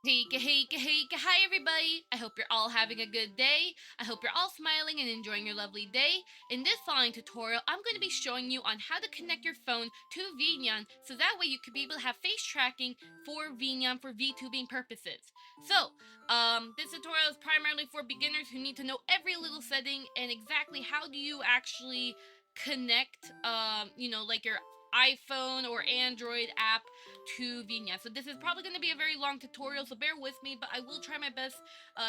Hi everybody! I hope you're all having a good day. I hope you're all smiling and enjoying your lovely day. In this following tutorial, I'm going to be showing you on how to connect your phone to VNyan so that way you could be able to have face tracking for VNyan for VTubing purposes. So, this tutorial is primarily for beginners who need to know every little setting and exactly how do you actually connect, like your iPhone or Android app to VNyan. So this is probably going to be a very long tutorial, so bear with me, but I will try my best.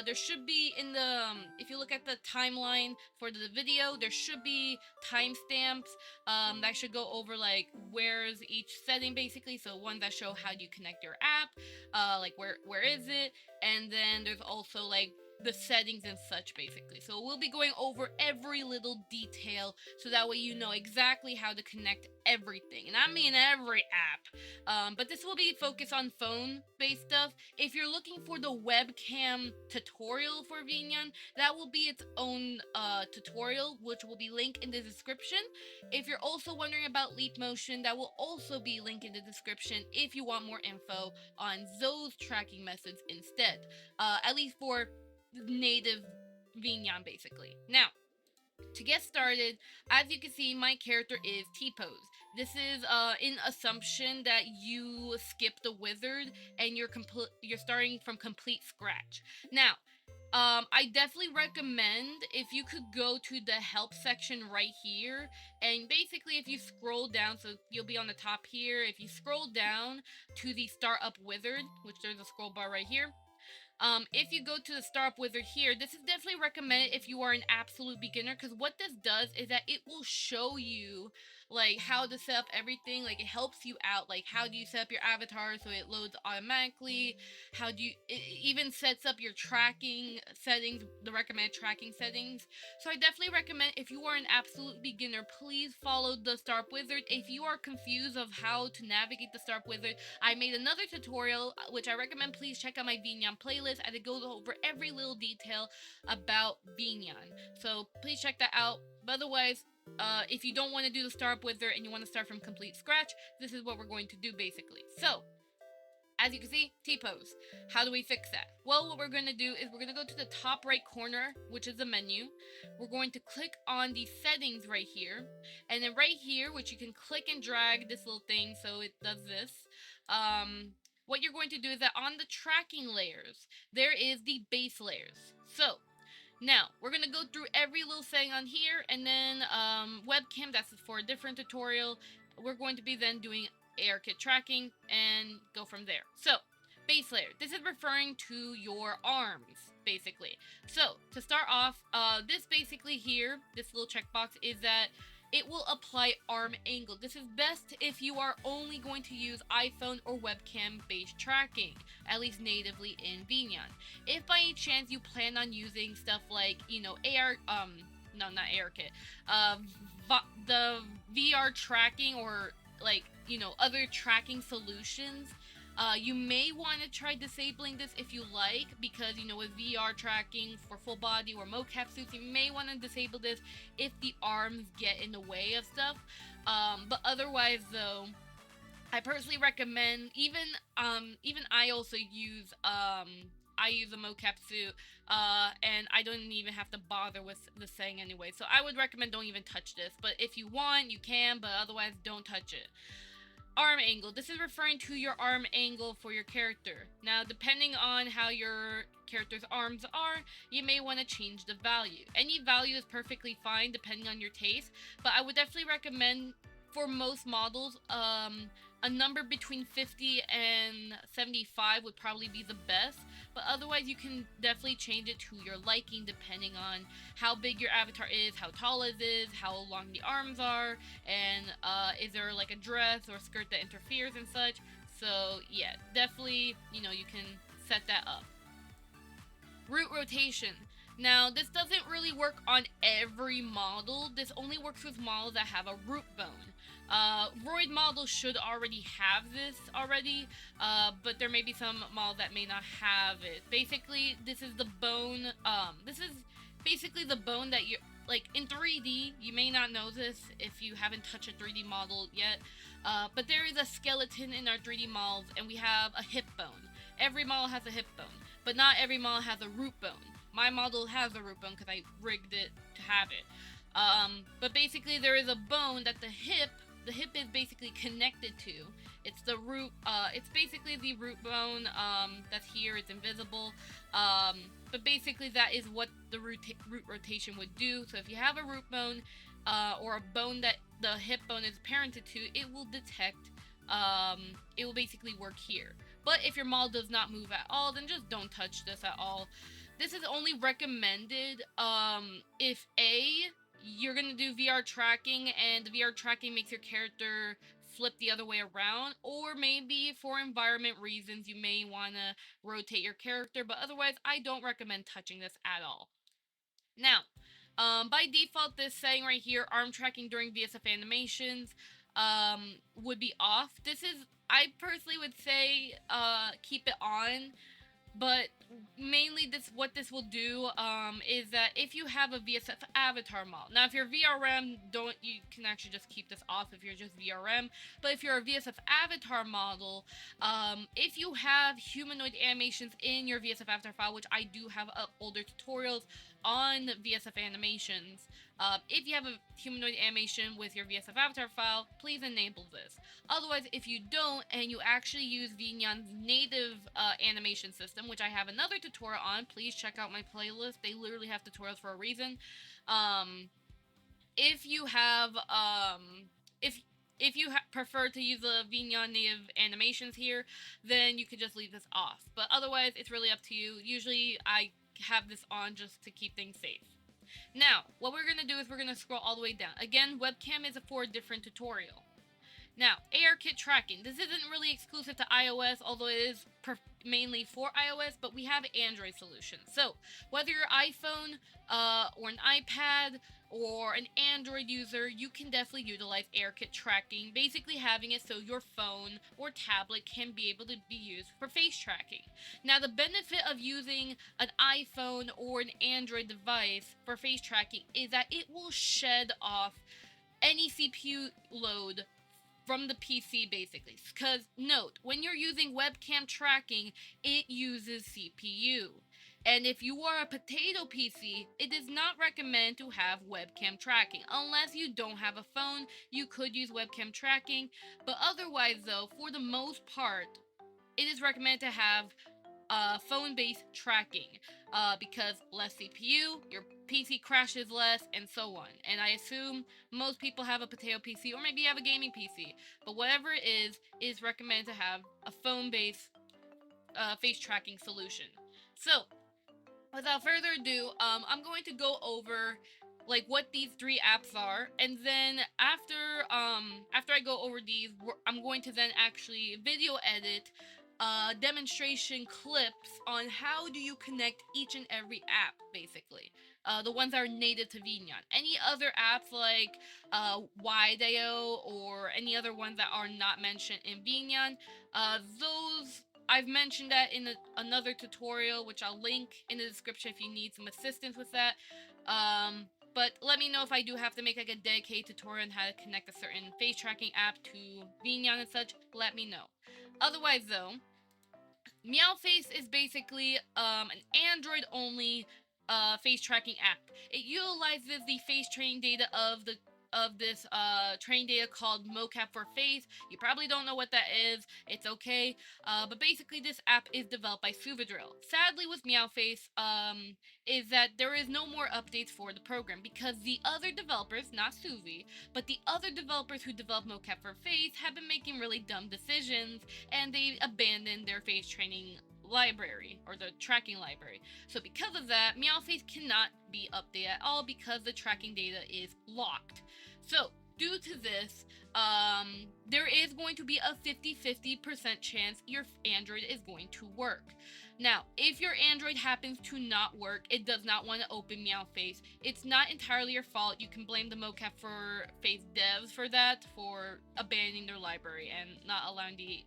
There should be in the, if you look at the timeline for the video, there should be timestamps that should go over like where's each setting basically. So one that show how do you connect your app, like where is it, and then there's also like the settings and such basically. So we'll be going over every little detail so that way you know exactly how to connect everything, and I mean every app. But this will be focused on phone-based stuff. If you're looking for the webcam tutorial for VNyan, that will be its own tutorial, which will be linked in the description. If you're also wondering about leap motion, that will also be linked in the description if you want more info on those tracking methods instead. At least for native VNyan, basically. Now, to get started, as you can see, my character is T-pose. This is in assumption that you skip the wizard and you're starting from complete scratch. Now, I definitely recommend if you could go to the help section right here, and basically if you scroll down, so you'll be on the top here. If you scroll down to the start up wizard, which there's a scroll bar right here, if you go to the startup wizard here, this is definitely recommended if you are an absolute beginner, because what this does is that it will show you like how to set up everything. Like it helps you out, like how do you set up your avatar so it loads automatically, how do you, it even sets up your tracking settings, the recommended tracking settings. So I definitely recommend if you are an absolute beginner, please follow the startup wizard. If you are confused of how to navigate the startup wizard, I made another tutorial, which I recommend please check out my VNyan playlist, as it goes over every little detail about VNyan. So please check that out. But otherwise, if you don't want to do the startup wizard and you want to start from complete scratch, this is what we're going to do basically. So, as you can see, T-pose. How do we fix that? Well, what we're going to do is we're going to go to the top right corner, which is the menu. We're going to click on the settings right here. And then right here, which you can click and drag this little thing so it does this. What you're going to do is that on the tracking layers, there is the base layers. So, now, we're going to go through every little setting on here, and then webcam, that's for a different tutorial. We're going to be then doing ARKit tracking and go from there. So, base layer. This is referring to your arms, basically. So, to start off, this basically here, this little checkbox, is that it will apply arm angle. This is best if you are only going to use iPhone or webcam based tracking, at least natively in VNyan. If by any chance you plan on using stuff like, AR, no, not ARKit, the VR tracking or like, other tracking solutions, you may want to try disabling this if you like, because with VR tracking for full body or mocap suits, you may want to disable this if the arms get in the way of stuff. But otherwise, though, I personally recommend even I also use I use a mocap suit, and I don't even have to bother with the setting anyway. So I would recommend don't even touch this. But if you want, you can, but otherwise don't touch it. Arm angle. This is referring to your arm angle for your character. Now, depending on how your character's arms are, you may want to change the value. Any value is perfectly fine depending on your taste, but I would definitely recommend for most models, a number between 50 and 75 would probably be the best, but otherwise you can definitely change it to your liking depending on how big your avatar is, how tall it is, how long the arms are, and is there like a dress or skirt that interferes and such. So yeah, definitely, you can set that up. Root rotation. Now, this doesn't really work on every model. This only works with models that have a root bone. Roid models should already have this already, but there may be some models that may not have it. Basically, this is the bone. This is basically the bone that you like in 3D. You may not know this if you haven't touched a 3D model yet, but there is a skeleton in our 3D models, and we have a hip bone. every model has a hip bone, but not every model has a root bone. My model has a root bone because I rigged it to have it. But basically there is a bone that the hip is basically connected to. It's the root, it's basically the root bone, that's here, it's invisible. But basically that is what the root rotation would do. So if you have a root bone, or a bone that the hip bone is parented to, it will detect, it will basically work here. But if your model does not move at all, then just don't touch this at all. This is only recommended, if you're gonna do VR tracking and the VR tracking makes your character flip the other way around, or maybe for environment reasons you may want to rotate your character, but otherwise I don't recommend touching this at all. Now, by default, this setting right here, arm tracking during VSF animations, would be off. This is, I personally would say, keep it on. But mainly what this will do, is that if you have a VSF avatar model, now if you're VRM, you can actually just keep this off if you're just VRM. But if you're a VSF avatar model, if you have humanoid animations in your VSF avatar file, which I do have older tutorials on VSF animations, if you have a humanoid animation with your VSF avatar file, please enable this. Otherwise, if you don't and you actually use VNyan's native animation system, which I have another tutorial on, please check out my playlist. They literally have tutorials for a reason. If you have, if you prefer to use the VNyan native animations here, then you could just leave this off. But otherwise, it's really up to you. Usually, I have this on just to keep things safe. Now, what we're going to do is we're going to scroll all the way down. Again, webcam is for a different tutorial. Now, ARKit tracking. This isn't really exclusive to iOS, although it is mainly for iOS, but we have Android solutions. So, whether you're iPhone, or an iPad, or an Android user, you can definitely utilize ARKit tracking, basically having it so your phone or tablet can be able to be used for face tracking. Now, the benefit of using an iPhone or an Android device for face tracking is that it will shed off any CPU load from the PC, basically. Because, note, when you're using webcam tracking, it uses CPU. And if you are a potato PC, it is not recommended to have webcam tracking. Unless you don't have a phone, you could use webcam tracking. But otherwise, though, for the most part, it is recommended to have phone-based tracking, because less CPU, your PC crashes less, and so on. And I assume most people have a potato PC, or maybe you have a gaming PC. But whatever it is recommended to have a phone-based face tracking solution. So, without further ado, I'm going to go over like what these three apps are, and then after I go over these, I'm going to then actually video edit demonstration clips on how do you connect each and every app, basically. The ones that are native to VNyan. Any other apps like Wideo or any other ones that are not mentioned in VNyan, those I've mentioned that in another tutorial, which I'll link in the description if you need some assistance with that. But let me know if I do have to make like a dedicated tutorial on how to connect a certain face tracking app to VNyan and such. Let me know. Otherwise, though, MeowFace is basically an Android-only face tracking app. It utilizes the face training data of this training data called Mocap for Face. You probably don't know what that is. It's okay. But basically, this app is developed by Vtuber. Sadly, with MeowFace, is that there is no more updates for the program because the other developers, not Suvi, but the other developers who develop Mocap for Face have been making really dumb decisions, and they abandoned their face training library, or the tracking library. So because of that, MeowFace cannot be updated at all because the tracking data is locked. So due to this, there is going to be a 50-50% chance your Android is going to work. Now, if your Android happens to not work, it does not want to open MeowFace, it's not entirely your fault. You can blame the Mocap for Face devs for that, for abandoning their library and not allowing the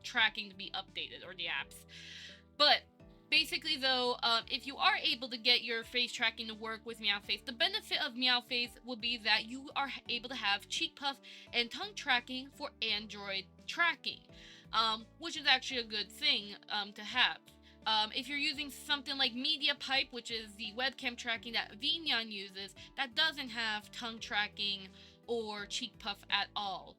tracking to be updated, or the apps. But basically, though, if you are able to get your face tracking to work with MeowFace, the benefit of MeowFace will be that you are able to have cheek puff and tongue tracking for Android tracking. which is actually a good thing to have. If you're using something like MediaPipe, which is the webcam tracking that VNyan uses, that doesn't have tongue tracking or cheek puff at all.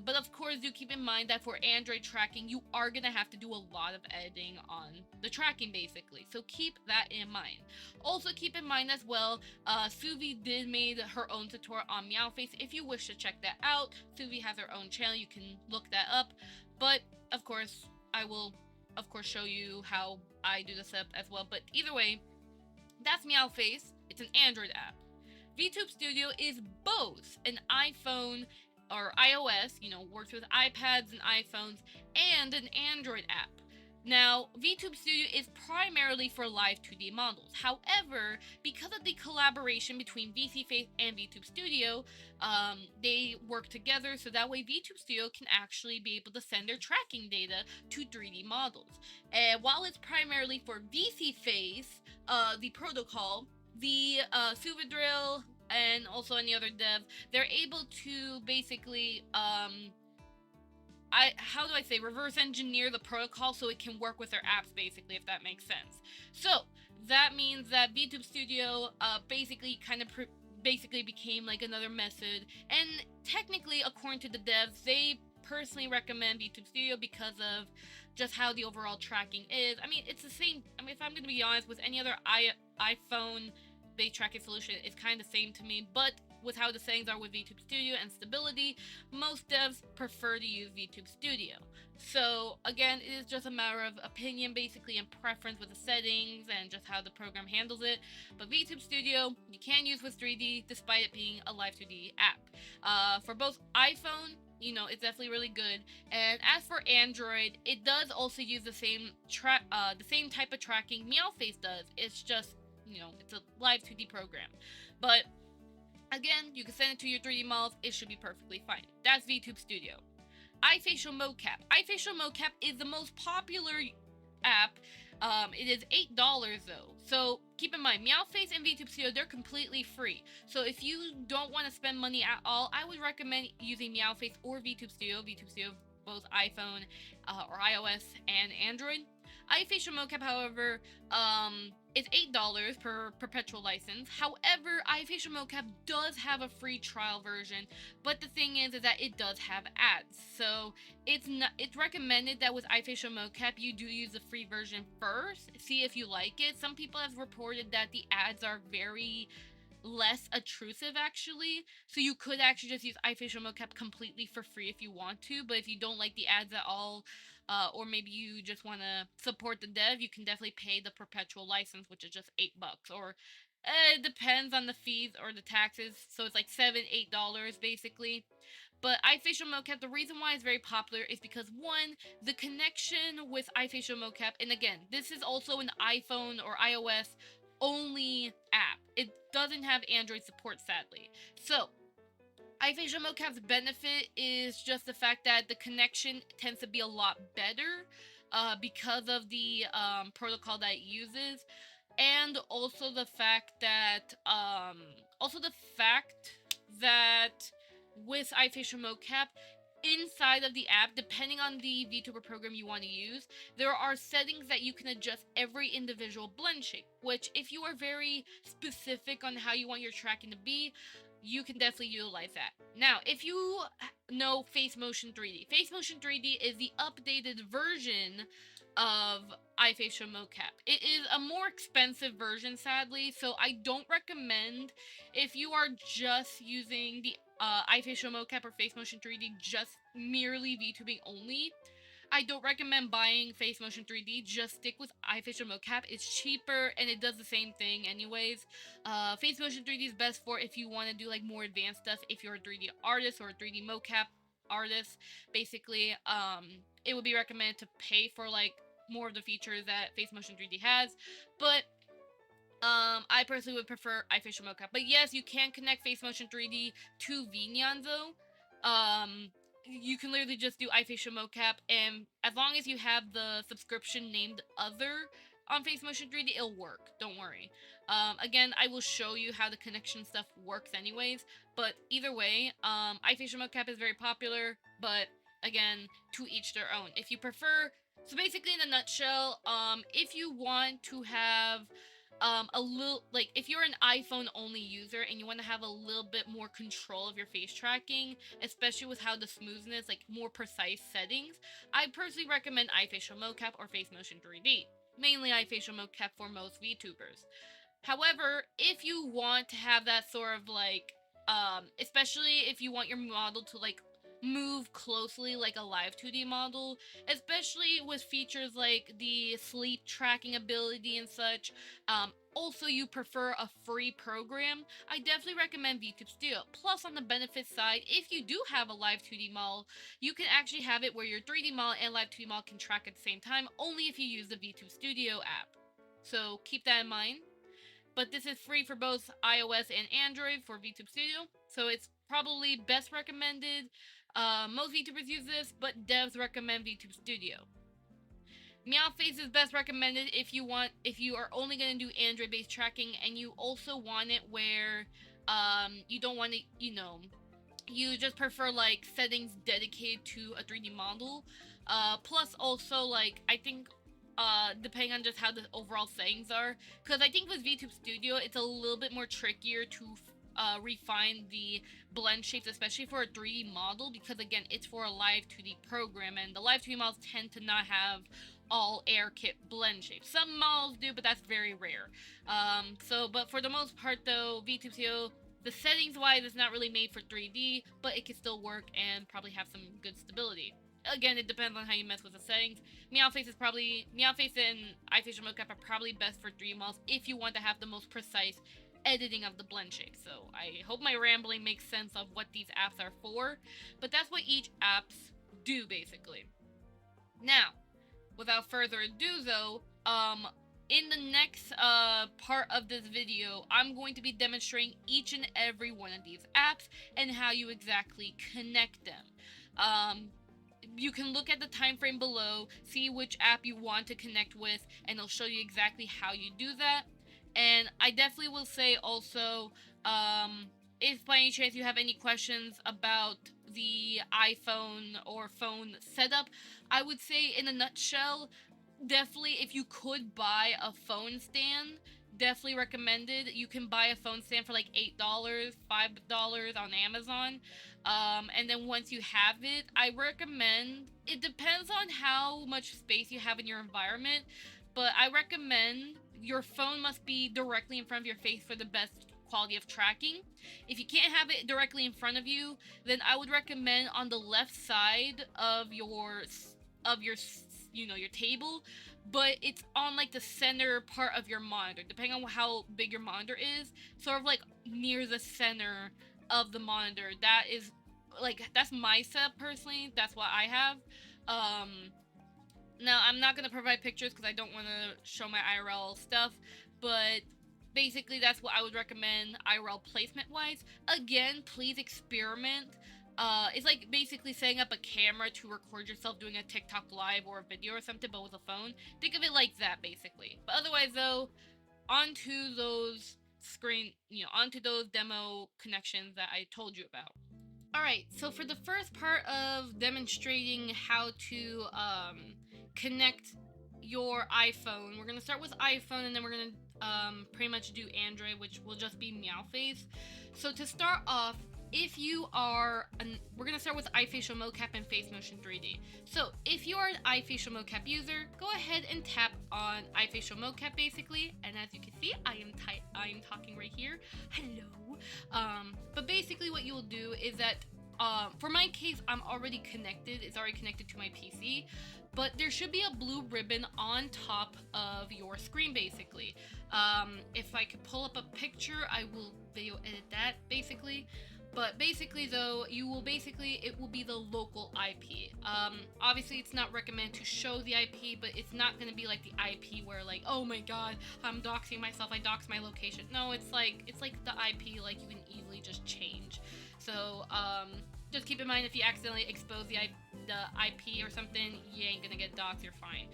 But of course, do keep in mind that for Android tracking, you are going to have to do a lot of editing on the tracking, basically. So keep that in mind. Also, keep in mind as well, Suvi did made her own tutorial on MeowFace. If you wish to check that out, Suvi has her own channel. You can look that up. But, of course, I will, of course, show you how I do the setup as well. But either way, that's MeowFace. It's an Android app. VTube Studio is both an iPhone or iOS, works with iPads and iPhones, and an Android app. Now, VTube Studio is primarily for live 2D models. However, because of the collaboration between VCFace and VTube Studio, they work together so that way VTube Studio can actually be able to send their tracking data to 3D models. And while it's primarily for VCFace, the protocol, the Subadrill and also any other dev, they're able to basically how do I say, reverse engineer the protocol so it can work with their apps, basically, if that makes sense. So that means that VTube Studio basically basically became like another method, and technically, according to the devs, they personally recommend VTube Studio because of just how the overall tracking is. I mean, it's the same. I mean, if I'm going to be honest, with any other iPhone based tracking solution, it's kind of the same to me, but with how the settings are with VTube Studio and stability, most devs prefer to use VTube Studio. So again, it is just a matter of opinion, basically, and preference with the settings and just how the program handles it. But VTube Studio, you can use with 3D despite it being a live 2D app. For both iPhone, it's definitely really good. And as for Android, it does also use the same type of tracking MeowFace does. It's just, it's a live 2D program. But again, you can send it to your 3D models, it should be perfectly fine. That's VTube Studio. iFacialMocap. iFacialMocap is the most popular app. It is $8 though. So keep in mind, MeowFace and VTube Studio, they're completely free. So if you don't want to spend money at all, I would recommend using MeowFace or VTube Studio. VTube Studio, both iPhone or iOS and Android. iFacialMocap, however, is $8 per perpetual license. However, iFacialMocap does have a free trial version, but the thing is that it does have ads. So it's recommended that with iFacialMocap you do use the free version first, see if you like it. Some people have reported that the ads are very less intrusive, actually, so you could actually just use iFacialMocap completely for free if you want to. But if you don't like the ads at all, or maybe you just want to support the dev, you can definitely pay the perpetual license, which is just $8, or it depends on the fees or the taxes, so it's like $7-8 basically. But iFacialMocap, the reason why it's very popular is because, one, the connection with iFacialMocap, and again, this is also an iPhone or iOS only app. It doesn't have Android support, sadly. So iFacialMocap's benefit is just the fact that the connection tends to be a lot better because of the protocol that it uses, and also the fact that with iFacialMocap, inside of the app, depending on the VTuber program you want to use, there are settings that you can adjust every individual blend shape, which, if you are very specific on how you want your tracking to be, you can definitely utilize that. Now, if you know Face Motion 3D, Face Motion 3D is the updated version of iFacialMocap. It is a more expensive version, sadly, so I don't recommend, if you are just using the iFacialMocap or Face Motion 3D, just merely VTubing only, I don't recommend buying Face Motion 3D. Just stick with iFacialMocap. It's cheaper and it does the same thing anyways. Face Motion 3D is best for if you want to do like more advanced stuff. If you're a 3D artist or a 3D mocap artist, basically, it would be recommended to pay for like more of the features that Face Motion 3D has. But I personally would prefer iFacialMocap. But yes, you can connect Face Motion 3D to VNyan though. You can literally just do iFacialMocap, and as long as you have the subscription named Other on Face Motion 3D, it'll work. Don't worry. Again, I will show you how the connection stuff works anyways. But either way, iFacialMocap is very popular. But again, to each their own. If you prefer, so basically in a nutshell, if you want to have a little, like, if you're an iPhone only user and you want to have a little bit more control of your face tracking, especially with how the smoothness, like more precise settings, I personally recommend iFacialMocap or Face Motion 3D. Mainly iFacialMocap for most VTubers. However, if you want to have that sort of like, especially if you want your model to like move closely like a live 2D model, especially with features like the sleep tracking ability and such, also you prefer a free program, I definitely recommend VTube Studio. Plus, on the benefit side, if you do have a live 2D model, you can actually have it where your 3D model and live 2D model can track at the same time, only if you use the VTube Studio app. So keep that in mind. But this is free for both iOS and Android for VTube Studio, so it's probably best recommended. Most VTubers use this, but devs recommend VTube Studio. MeowFace is best recommended if you are only going to do Android-based tracking and you also want it where you don't want to, you just prefer like settings dedicated to a 3D model. Plus also like I think depending on just how the overall settings are, because I think with VTube Studio it's a little bit more trickier to refine the blend shapes, especially for a 3D model, because again it's for a live 2D program and the live 2D models tend to not have all AirKit blend shapes. Some models do, but that's very rare. But for the most part though, VTube Studio, the settings wise, it's not really made for 3D, but it can still work and probably have some good stability. Again, it depends on how you mess with the settings. MeowFace and iFacialMocap are probably best for 3D models if you want to have the most precise editing of the blend shape. So I hope my rambling makes sense of what these apps are for, but that's what each apps do basically. Now, without further ado though, in the next part of this video, I'm going to be demonstrating each and every one of these apps and how you exactly connect them. You can look at the time frame below, see which app you want to connect with, and it'll show you exactly how you do that. And I definitely will say also, if by any chance you have any questions about the iPhone or phone setup, I would say in a nutshell, definitely if you could buy a phone stand, definitely recommended. You can buy a phone stand for like $8, $5 on Amazon. And then once you have it, I recommend, it depends on how much space you have in your environment, but I recommend your phone must be directly in front of your face for the best quality of tracking. If you can't have it directly in front of you, then I would recommend on the left side of your your table, but it's on like the center part of your monitor, depending on how big your monitor is, sort of like near the center of the monitor. That's my setup personally. That's what I have. Now I'm not gonna provide pictures because I don't want to show my IRL stuff, but basically that's what I would recommend IRL placement wise. Again, please experiment. It's like basically setting up a camera to record yourself doing a TikTok live or a video or something, but with a phone. Think of it like that, basically. But otherwise, though, onto those onto those demo connections that I told you about. Alright, so for the first part of demonstrating how to connect your iPhone, we're going to start with iPhone and then we're going to pretty much do Android, which will just be MeowFace. So to start off, if you are, we're going to start with iFacialMocap and Face Motion 3D. So if you are an iFacialMocap user, go ahead and tap on iFacialMocap basically. And as you can see, I am talking right here. Hello. But basically what you will do is that, for my case, I'm already connected. It's already connected to my PC. But there should be a blue ribbon on top of your screen basically. If I could pull up a picture, I will video edit that basically. But basically though, it will be the local IP. Obviously it's not recommended to show the IP, but it's not going to be like the IP where like, oh my god, I'm doxing myself, I dox my location. No, it's like the IP like you can easily just change. So just keep in mind if you accidentally expose the IP or something, you ain't gonna get doxed, you're fine.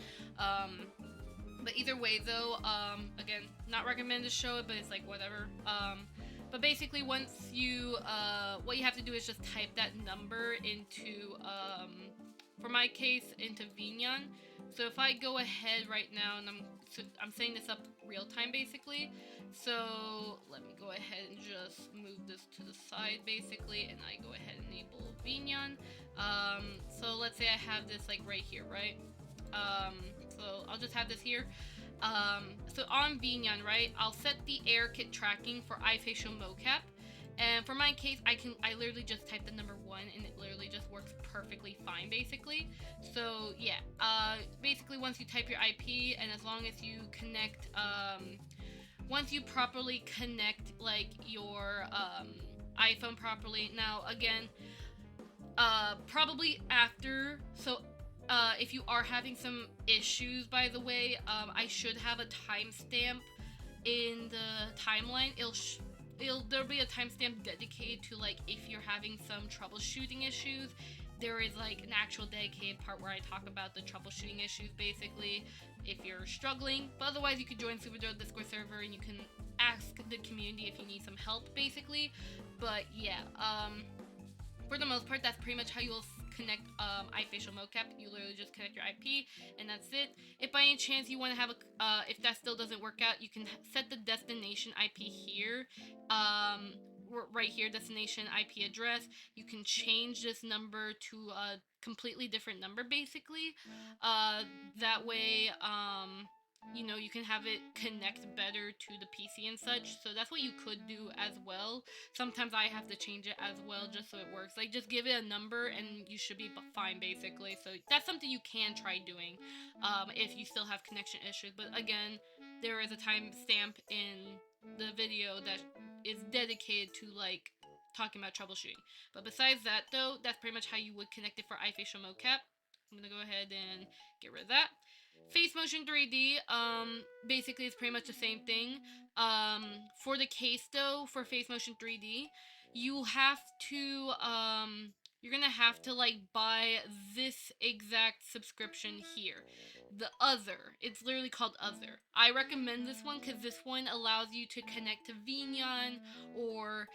But either way though, again, not recommended to show it, but it's like whatever. But basically once you, what you have to do is just type that number into for my case, into VNyan. So if I go ahead right now, and I'm setting this up real time basically. So let me go ahead and just move this to the side basically, and I go ahead and enable VNyan. So let's say I have this like right here, right? So I'll just have this here. So on VNyan, right, I'll set the AirKit tracking for iFacialMocap. And for my case, I literally just type the number 1 and it literally just works perfectly fine basically. So yeah, basically once you type your IP and as long as you connect, once you properly connect like your iPhone properly. Now again, probably after, so if you are having some issues, by the way, I should have a timestamp in the timeline. There'll be a timestamp dedicated to like if you're having some troubleshooting issues. There is like an actual dedicated part where I talk about the troubleshooting issues basically if you're struggling. But otherwise, you can join Superdrug Discord server and you can ask the community if you need some help basically. But yeah, for the most part, that's pretty much how you'll connect iFacialMocap. You literally just connect your IP, and that's it. If by any chance you want to have if that still doesn't work out, you can set the destination IP here. Right here, destination IP address. You can change this number to a completely different number, basically. That way, you know, you can have it connect better to the PC and such. So that's what you could do as well. Sometimes I have to change it as well just so it works. Like, just give it a number and you should be fine, basically. So that's something you can try doing if you still have connection issues. But again, there is a timestamp in the video that is dedicated to, like, talking about troubleshooting. But besides that, though, that's pretty much how you would connect it for iFacialMocap. I'm going to go ahead and get rid of that. Face Motion 3D, basically it's pretty much the same thing. For the case though, for Face Motion 3D, you have to, you're gonna have to like buy this exact subscription here. The Other. It's literally called Other. I recommend this one because this one allows you to connect to VNyan or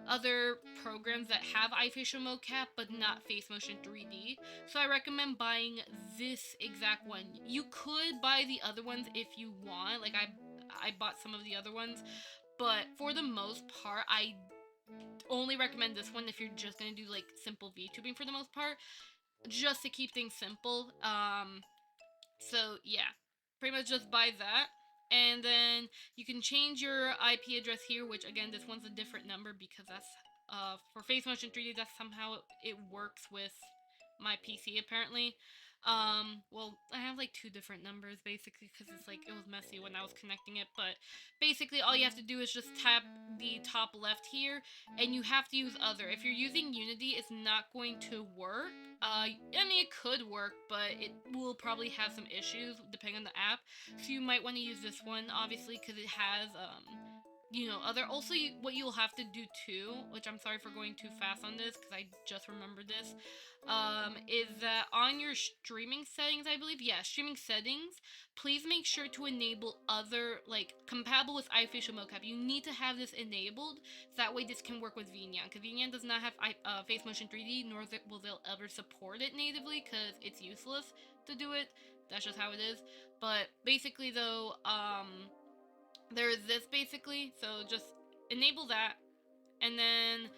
other programs that have iFacialMocap but not Face Motion 3D. So I recommend buying this exact one. You could buy the other ones if you want. Like I bought some of the other ones, but for the most part, I only recommend this one if you're just gonna do like simple VTubing for the most part, just to keep things simple. So yeah, pretty much just buy that. And then you can change your IP address here, which again, this one's a different number because that's, for Face Motion 3D, that's somehow it works with my PC apparently. Well, I have like 2 different numbers basically because it's like, it was messy when I was connecting it, but basically all you have to do is just tap the top left here and you have to use Other. If you're using Unity, it's not going to work. I mean, it could work, but it will probably have some issues depending on the app. So you might want to use this one, obviously, because it has, you know, Other. Also, what you'll have to do too, which I'm sorry for going too fast on this, because I just remembered this, is that on your streaming settings, I believe, yeah, streaming settings, please make sure to enable Other, like, compatible with iFacialMocap. You need to have this enabled, so that way this can work with VNyan, because VNyan does not have Face Motion 3D, nor will they ever support it natively, because it's useless to do it. That's just how it is. But basically, though, there is this basically, so just enable that, and then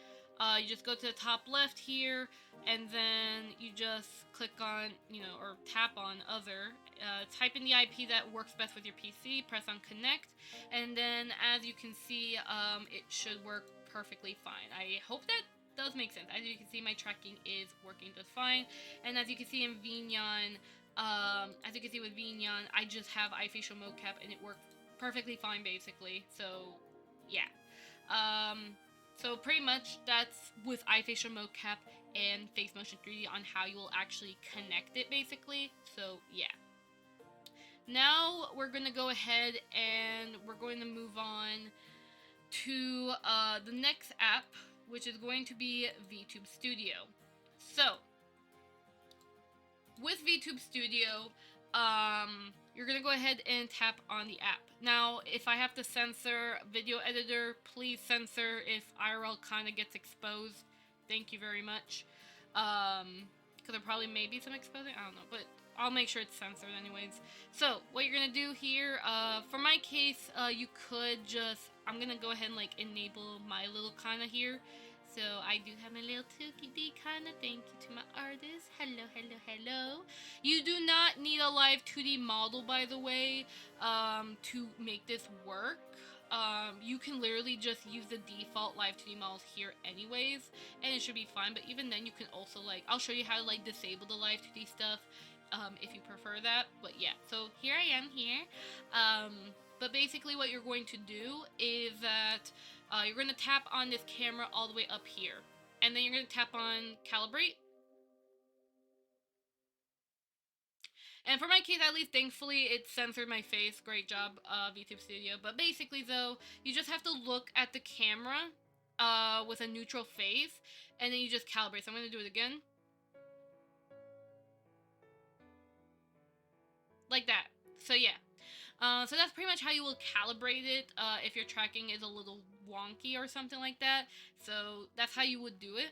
you just go to the top left here, and then you just click on, you know, or tap on Other, type in the IP that works best with your PC, press on connect, and then as you can see, it should work perfectly fine. I hope that does make sense. As you can see, my tracking is working just fine, and as you can see in VNyan, as you can see with VNyan, I just have iFacialMocap and it works perfectly fine basically. So yeah, so pretty much that's with iFacialMocap and Face Motion 3D on how you will actually connect it basically. So yeah, now we're gonna go ahead and we're going to move on to the next app, which is going to be VTube Studio. So with VTube Studio, you're gonna go ahead and tap on the app. Now, if I have to censor video editor, please censor if IRL kind of gets exposed. Thank you very much. Because because there probably may be some exposing. I don't know, but I'll make sure it's censored anyways. So what you're gonna do here, for my case, you could just, I'm gonna go ahead and like enable my little kinda here. So I do have my little 2D kinda. Thank you to my artist. Hello, hello, hello. You do not need a live 2D model, by the way, to make this work. You can literally just use the default live 2D models here anyways, and it should be fine. But even then, you can also like, I'll show you how to like disable the live 2D stuff if you prefer that. But yeah, so here I am here. But basically what you're going to do is that you're going to tap on this camera all the way up here, and then you're going to tap on calibrate. And for my case, at least, thankfully, it censored my face. Great job, VTube Studio. But basically, though, you just have to look at the camera with a neutral face, and then you just calibrate. So I'm going to do it again. Like that. So yeah. So that's pretty much how you will calibrate it if your tracking is a little wonky or something like that. So that's how you would do it.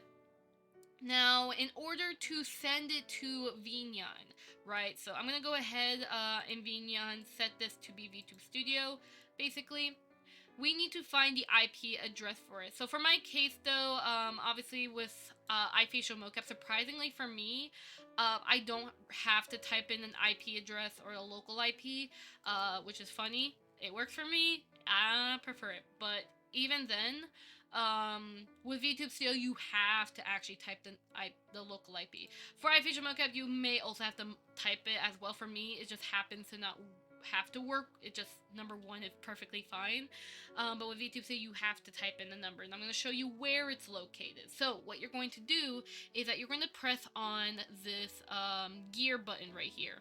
Now, in order to send it to VNyan, right? So I'm going to go ahead in VNyan, set this to be VTube Studio, basically. We need to find the IP address for it. So for my case, though, obviously with iFacialMocap, surprisingly for me, I don't have to type in an IP address or a local IP, which is funny. It works for me. I prefer it. But even then, with VTube Studio, you have to actually type the local IP. For iFacialMocap, you may also have to type it as well. For me, it just happens to not have to work. It just, number one, is perfectly fine. But with VTube Studio, you have to type in the number, and I'm going to show you where it's located. So what you're going to do is that you're going to press on this gear button right here.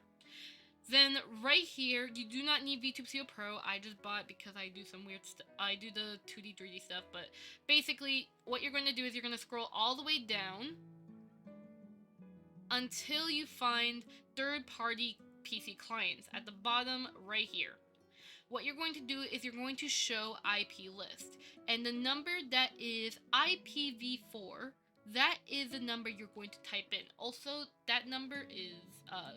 Then right here, you do not need VTube Studio Pro. I just bought it because I do some weird stuff. I do the 2D, 3D stuff. But basically, what you're going to do is you're going to scroll all the way down until you find third-party PC clients at the bottom right here. What you're going to do is you're going to show IP list. And the number that is IPv4, that is the number you're going to type in. Also, that number is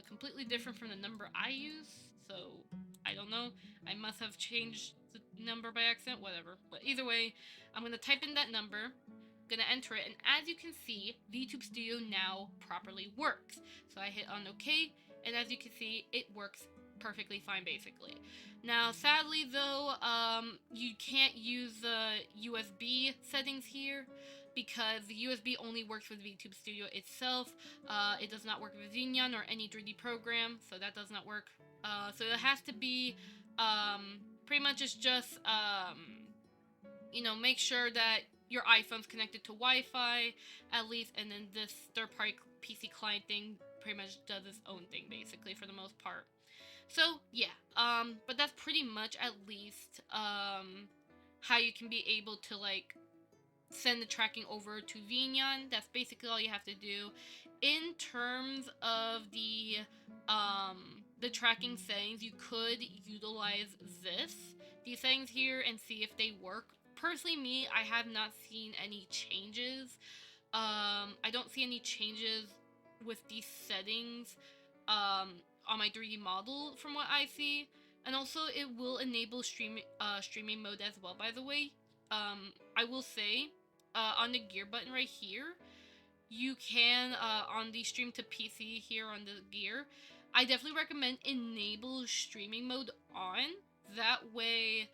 completely different from the number I use. So, I don't know. I must have changed the number by accident, whatever. But either way, I'm going to type in that number, going to enter it, and as you can see, VTube Studio now properly works. So I hit on OK, and as you can see, it works perfectly fine, basically. Now, sadly, though, you can't use the USB settings here because the USB only works with VTube Studio itself. It does not work with VNyan or any 3D program, so that does not work. So it has to be, pretty much it's just, you know, make sure that your iPhone's connected to Wi-Fi, at least, and then this third-party PC client thing pretty much does its own thing, basically, for the most part. So, yeah, but that's pretty much, at least, how you can be able to, like, send the tracking over to VNyan. That's basically all you have to do. In terms of the tracking settings, you could utilize these settings here, and see if they work. Personally, me, I have not seen any changes. I don't see any changes with these settings, on my 3D model from what I see. And also, it will enable streaming mode as well, by the way. I will say, on the gear button right here, you can, on the stream to PC here on the gear, I definitely recommend enable streaming mode on. That way,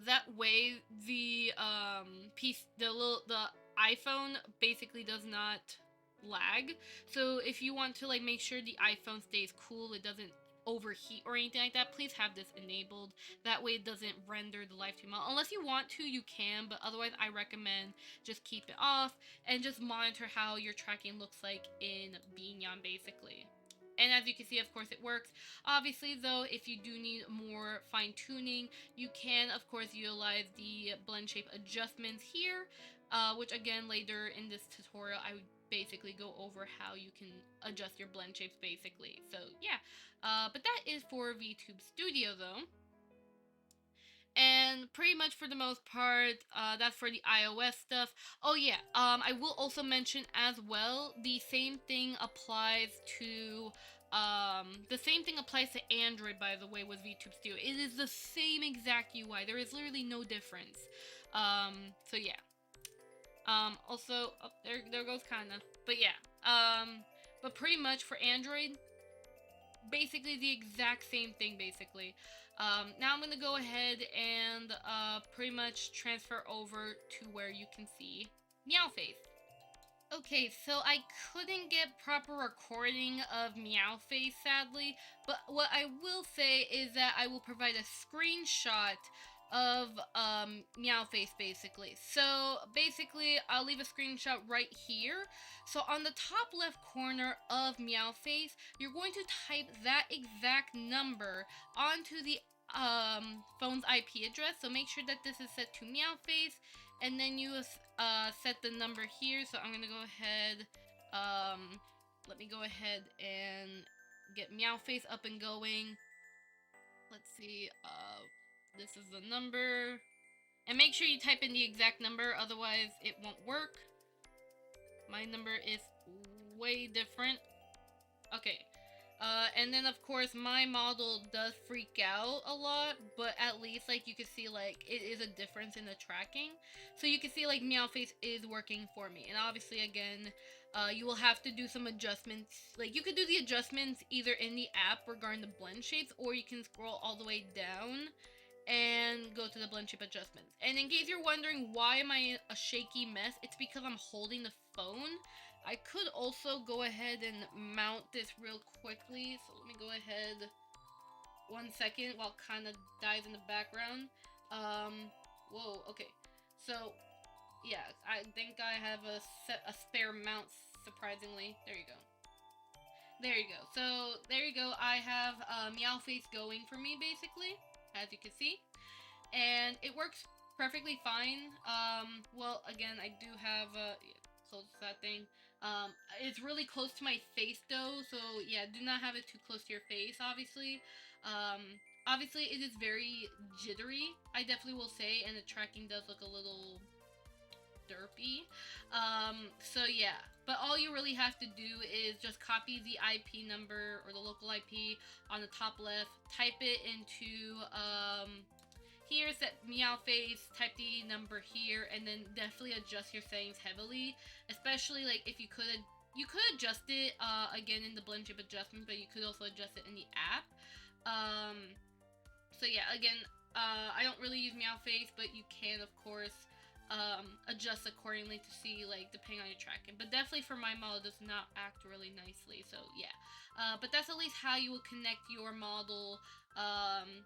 the the iPhone basically does not lag. So if you want to like make sure the iPhone stays cool, it doesn't overheat or anything like that, please have this enabled. That way it doesn't render the live stream out. Unless you want to, you can, but otherwise I recommend just keep it off and just monitor how your tracking looks like in VNyan, basically. And as you can see, of course, it works. Obviously, though, if you do need more fine-tuning, you can, of course, utilize the blend shape adjustments here, which, again, later in this tutorial, I would basically go over how you can adjust your blend shapes, basically. So, yeah. But that is for VTube Studio, though. And pretty much for the most part, that's for the iOS stuff. Oh yeah, I will also mention as well, the same thing applies to Android, by the way, with VTube Studio. It is the same exact UI. There is literally no difference. So yeah. Also, oh, there goes kinda. But yeah. But pretty much for Android, basically the exact same thing, basically. Now I'm gonna go ahead and pretty much transfer over to where you can see MeowFace. Okay, so I couldn't get proper recording of MeowFace, sadly, but what I will say is that I will provide a screenshot of MeowFace, basically. So basically, I'll leave a screenshot right here. So on the top left corner of MeowFace, you're going to type that exact number onto the phone's IP address. So make sure that this is set to MeowFace, and then you set the number here. So I'm gonna go ahead, let me go ahead and get MeowFace up and going. Let's see, this is the number, and make sure you type in the exact number, otherwise it won't work. My number is way different. Okay. And then of course my model does freak out a lot, but at least like you can see like it is a difference in the tracking. So you can see like MeowFace is working for me. And obviously again, you will have to do some adjustments. Like you could do the adjustments either in the app regarding the blend shapes, or you can scroll all the way down and go to the blend shape adjustments. And in case you're wondering why am I a shaky mess, it's because I'm holding the phone. I could also go ahead and mount this real quickly. So let me go ahead 1 second while kind of dies in the background. Whoa, okay. So, yeah, I think I have a spare mount, surprisingly. There you go. There you go. So, there you go. I have MeowFace going for me, basically, as you can see. And it works perfectly fine. Well, again, I do have close that thing. It's really close to my face though, so yeah, do not have it too close to your face, obviously. Obviously it is very jittery, I definitely will say, and the tracking does look a little derpy. So yeah, but all you really have to do is just copy the IP number or the local IP on the top left, type it into here, set MeowFace, type the number here, and then definitely adjust your settings heavily, especially like if you could adjust it again in the blend shape adjustment, but you could also adjust it in the app. So yeah, again, I don't really use MeowFace, but you can of course adjust accordingly to see, like, depending on your tracking. But definitely for my model, it does not act really nicely. So yeah, but that's at least how you will connect your model.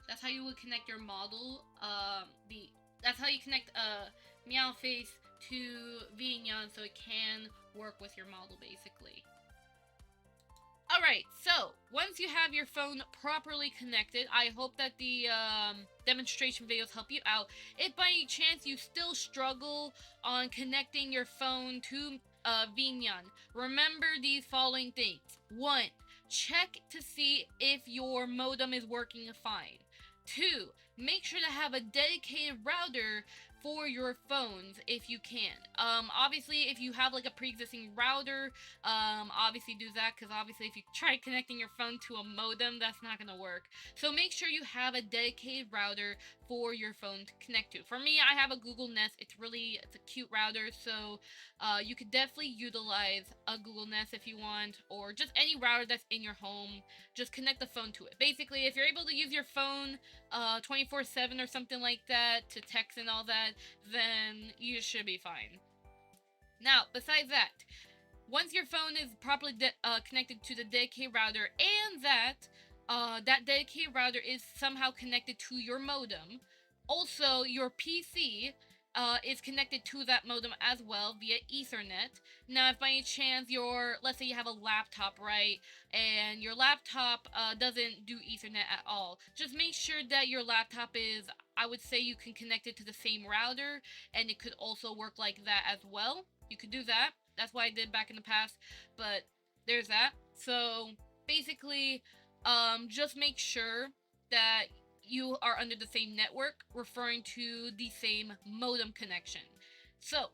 That's how you would connect your model. That's how you connect MeowFace to VNyan, so it can work with your model, basically. Alright, so once you have your phone properly connected, I hope that the demonstration videos help you out. If by any chance you still struggle on connecting your phone to VNyan, remember these following things. 1. Check to see if your modem is working fine. 2. Make sure to have a dedicated router for your phones if you can. Obviously, if you have like a pre-existing router, obviously do that, because obviously if you try connecting your phone to a modem, that's not gonna work. So make sure you have a dedicated router for your phone to connect to. For me, I have a Google Nest. It's a cute router, so you could definitely utilize a Google Nest if you want, or just any router that's in your home. Just connect the phone to it. Basically, if you're able to use your phone 24/7 or something like that to text and all that, then you should be fine. Now, besides that, once your phone is properly connected to the dedicated router, and that dedicated router is somehow connected to your modem, also your PC is connected to that modem as well via Ethernet. Now, if by any chance let's say you have a laptop, right, and your laptop doesn't do Ethernet at all, just make sure that your laptop is, I would say you can connect it to the same router, and it could also work like that as well. You could do that. That's what I did back in the past, but there's that. So basically, just make sure that you are under the same network, referring to the same modem connection. So,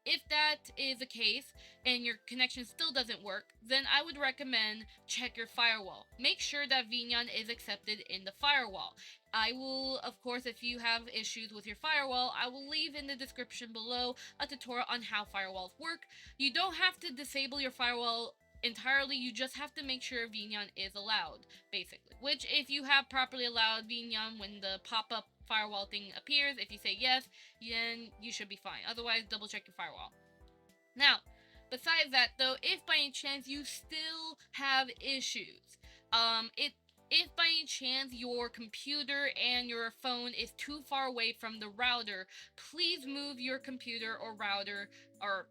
if that is the case and your connection still doesn't work, then I would recommend check your firewall. Make sure that VNyan is accepted in the firewall. I will, of course, if you have issues with your firewall, I will leave in the description below a tutorial on how firewalls work. You don't have to disable your firewall entirely, you just have to make sure VNyan is allowed, basically. Which, if you have properly allowed VNyan when the pop-up firewall thing appears, if you say yes, then you should be fine. Otherwise, double check your firewall. Now, besides that though, if by any chance you still have issues, if by any chance your computer and your phone is too far away from the router, please move your computer or router, or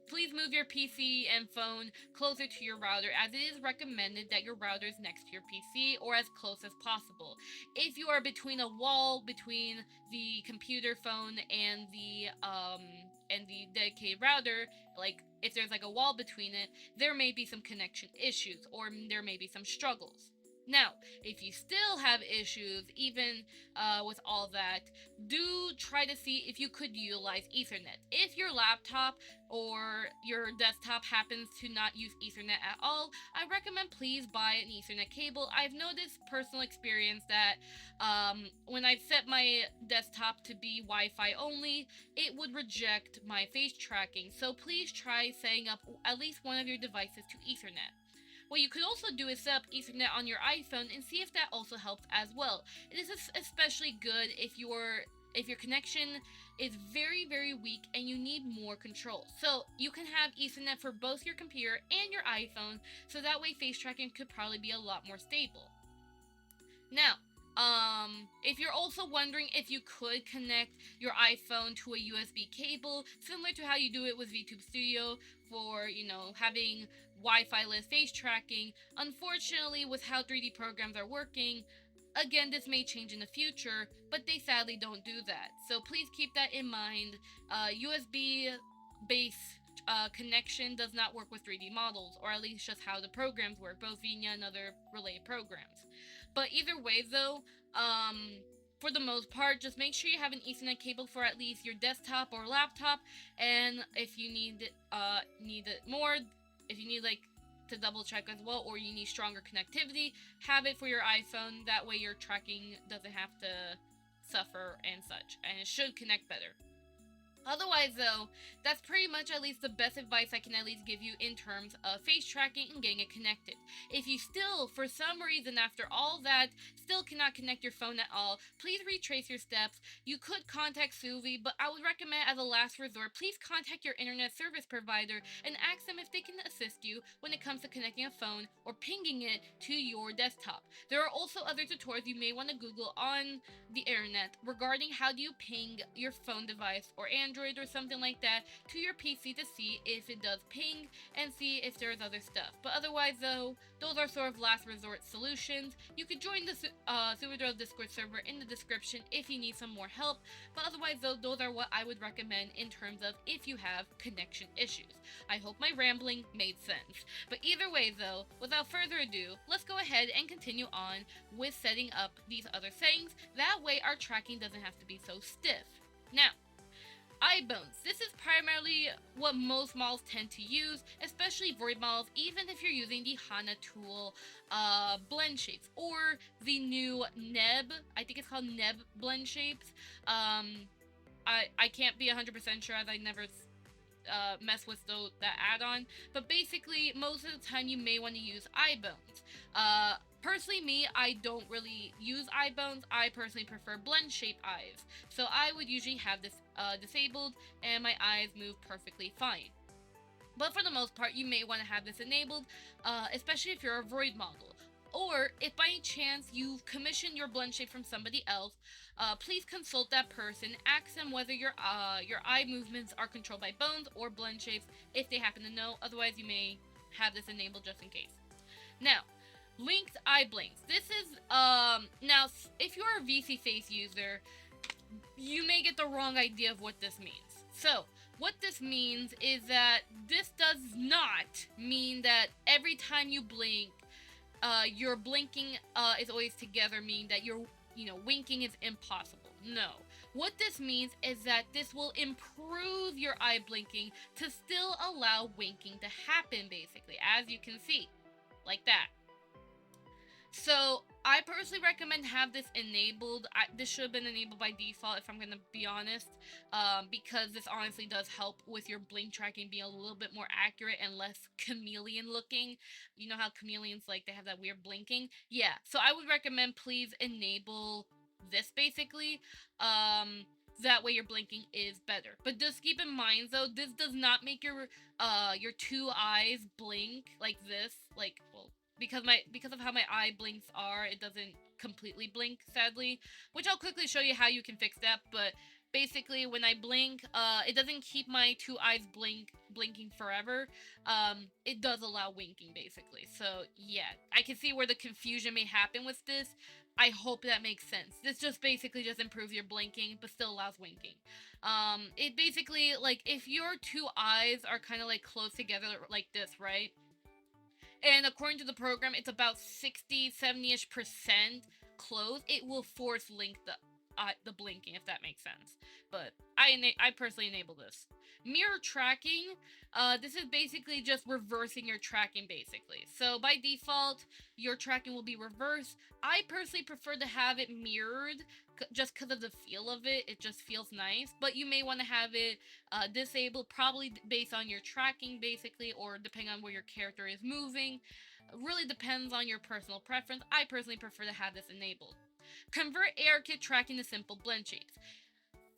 please move your PC and phone closer to your router, as it is recommended that your router is next to your PC or as close as possible. If you are between a wall between the computer, phone, and the dedicated router, like if there's like a wall between it, there may be some connection issues or there may be some struggles. Now, if you still have issues, even with all that, do try to see if you could utilize Ethernet. If your laptop or your desktop happens to not use Ethernet at all, I recommend please buy an Ethernet cable. I've noticed personal experience that when I've set my desktop to be Wi-Fi only, it would reject my face tracking. So please try setting up at least one of your devices to Ethernet. What you could also do is set up Ethernet on your iPhone and see if that also helps as well. It is especially good if your connection is very, very weak and you need more control. So you can have Ethernet for both your computer and your iPhone, so that way face tracking could probably be a lot more stable. Now, if you're also wondering if you could connect your iPhone to a USB cable, similar to how you do it with VTube Studio for, having Wi-Fi-less face tracking, unfortunately, with how 3D programs are working, again, this may change in the future, but they sadly don't do that. So please keep that in mind. USB-based connection does not work with 3D models, or at least just how the programs work, both VNyan and other related programs. But either way, though, for the most part, just make sure you have an Ethernet cable for at least your desktop or laptop, and if you need it more, if you need to double check as well, or you need stronger connectivity, have it for your iPhone. That way your tracking doesn't have to suffer and such, and it should connect better. Otherwise, though, that's pretty much at least the best advice I can at least give you in terms of face tracking and getting it connected. If you still, for some reason, after all that, still cannot connect your phone at all, please retrace your steps. You could contact Suvi, but I would recommend as a last resort, please contact your internet service provider and ask them if they can assist you when it comes to connecting a phone or pinging it to your desktop. There are also other tutorials you may want to Google on the internet regarding how do you ping your phone device or Android or something like that to your PC to see if it does ping and see if there's other stuff. But otherwise, though, those are sort of last resort solutions. You could join the Vtuber Discord server in the description if you need some more help. But otherwise, though, those are what I would recommend in terms of if you have connection issues. I hope my rambling made sense. But either way, though, without further ado, let's go ahead and continue on with setting up these other settings. That way our tracking doesn't have to be so stiff. Now, eye bones. This is primarily what most models tend to use, especially void models, even if you're using the HANA tool blend shapes or the new Neb, I think it's called Neb blend shapes. I can't be 100% sure as I never mess with that add-on, but basically most of the time you may want to use eye bones. Personally, me, I don't really use eye bones. I personally prefer blend shape eyes, so I would usually have this disabled and my eyes move perfectly fine. But for the most part, you may want to have this enabled, especially if you're a void model. Or if by any chance you've commissioned your blend shape from somebody else, please consult that person. Ask them whether your eye movements are controlled by bones or blend shapes if they happen to know. Otherwise, you may have this enabled just in case. Now, linked eye blinks. This is now if you're a VCFace user, you may get the wrong idea of what this means. So, what this means is that this does not mean that every time you blink, your blinking is always together, meaning that your winking is impossible. No. What this means is that this will improve your eye blinking to still allow winking to happen, basically, as you can see, like that. So I personally recommend have this enabled. This should have been enabled by default, if I'm gonna be honest, because this honestly does help with your blink tracking being a little bit more accurate and less chameleon looking. You know how chameleons, like, they have that weird blinking? Yeah, so I would recommend please enable this, basically. That way your blinking is better. But just keep in mind though, this does not make your two eyes blink like this. Like, well, because of how my eye blinks are, it doesn't completely blink, sadly, which I'll quickly show you how you can fix that. But basically, when I blink, it doesn't keep my two eyes blinking forever. It does allow winking, basically. So yeah, I can see where the confusion may happen with this. I hope that makes sense. This just basically just improves your blinking, but still allows winking. It basically, like, if your two eyes are kind of like close together like this, right? And according to the program, it's about 60, 70-ish percent closed. It will force link the blinking, if that makes sense. But I personally enable this. Mirror tracking, this is basically just reversing your tracking, basically. So by default, your tracking will be reversed. I personally prefer to have it mirrored, just because of the feel of it. It just feels nice. But you may want to have it disabled, probably based on your tracking, basically, or depending on where your character is moving. Really depends on your personal preference. I personally prefer to have this enabled. Convert ARKit tracking to simple blend shapes.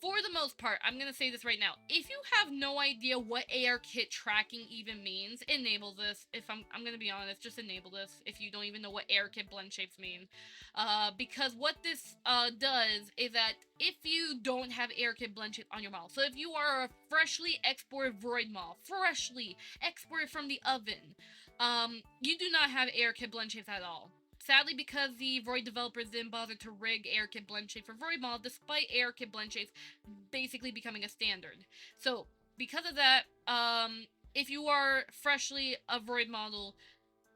For the most part, I'm going to say this right now. If you have no idea what ARKit tracking even means, enable this. If I'm going to be honest, just enable this if you don't even know what ARKit blend shapes mean. Because what this does is that if you don't have ARKit blend shapes on your model, so if you are a freshly exported Void model, freshly exported from the oven, you do not have ARKit blend shapes at all. Sadly, because the Void developers didn't bother to rig ARKit blend shape for Void model, despite ARKit blend shapes basically becoming a standard. So, because of that, if you are freshly a Void model,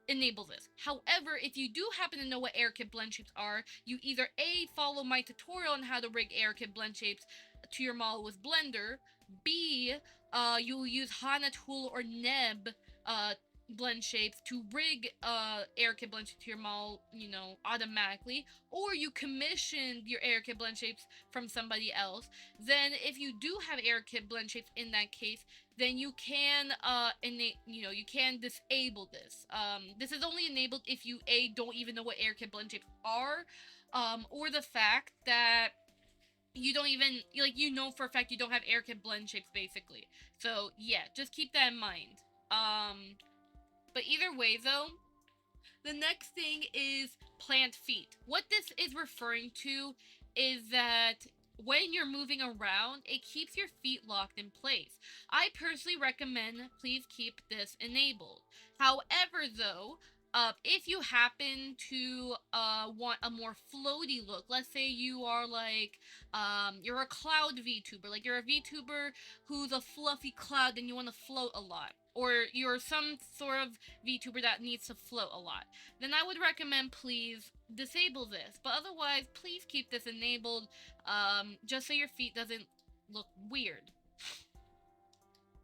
enable this. However, if you do happen to know what ARKit blend shapes are, you either A, follow my tutorial on how to rig ARKit blend shapes to your model with Blender, B, you will use Hana Tool or Neb blend shapes to rig ARKit blend shapes to your model, automatically, or you commissioned your ARKit blend shapes from somebody else. Then if you do have ARKit blend shapes in that case, then you can you can disable this. This is only enabled if you don't even know what ARKit blend shapes are, or the fact that you don't even for a fact you don't have ARKit blend shapes, basically. So yeah, just keep that in mind. But either way though, the next thing is plant feet. What this is referring to is that when you're moving around, it keeps your feet locked in place. I personally recommend please keep this enabled. However, though, if you happen to want a more floaty look, let's say you are like, you're a cloud VTuber, like you're a VTuber who's a fluffy cloud and you want to float a lot, or you're some sort of VTuber that needs to float a lot, then I would recommend please disable this. But otherwise, please keep this enabled, just so your feet doesn't look weird.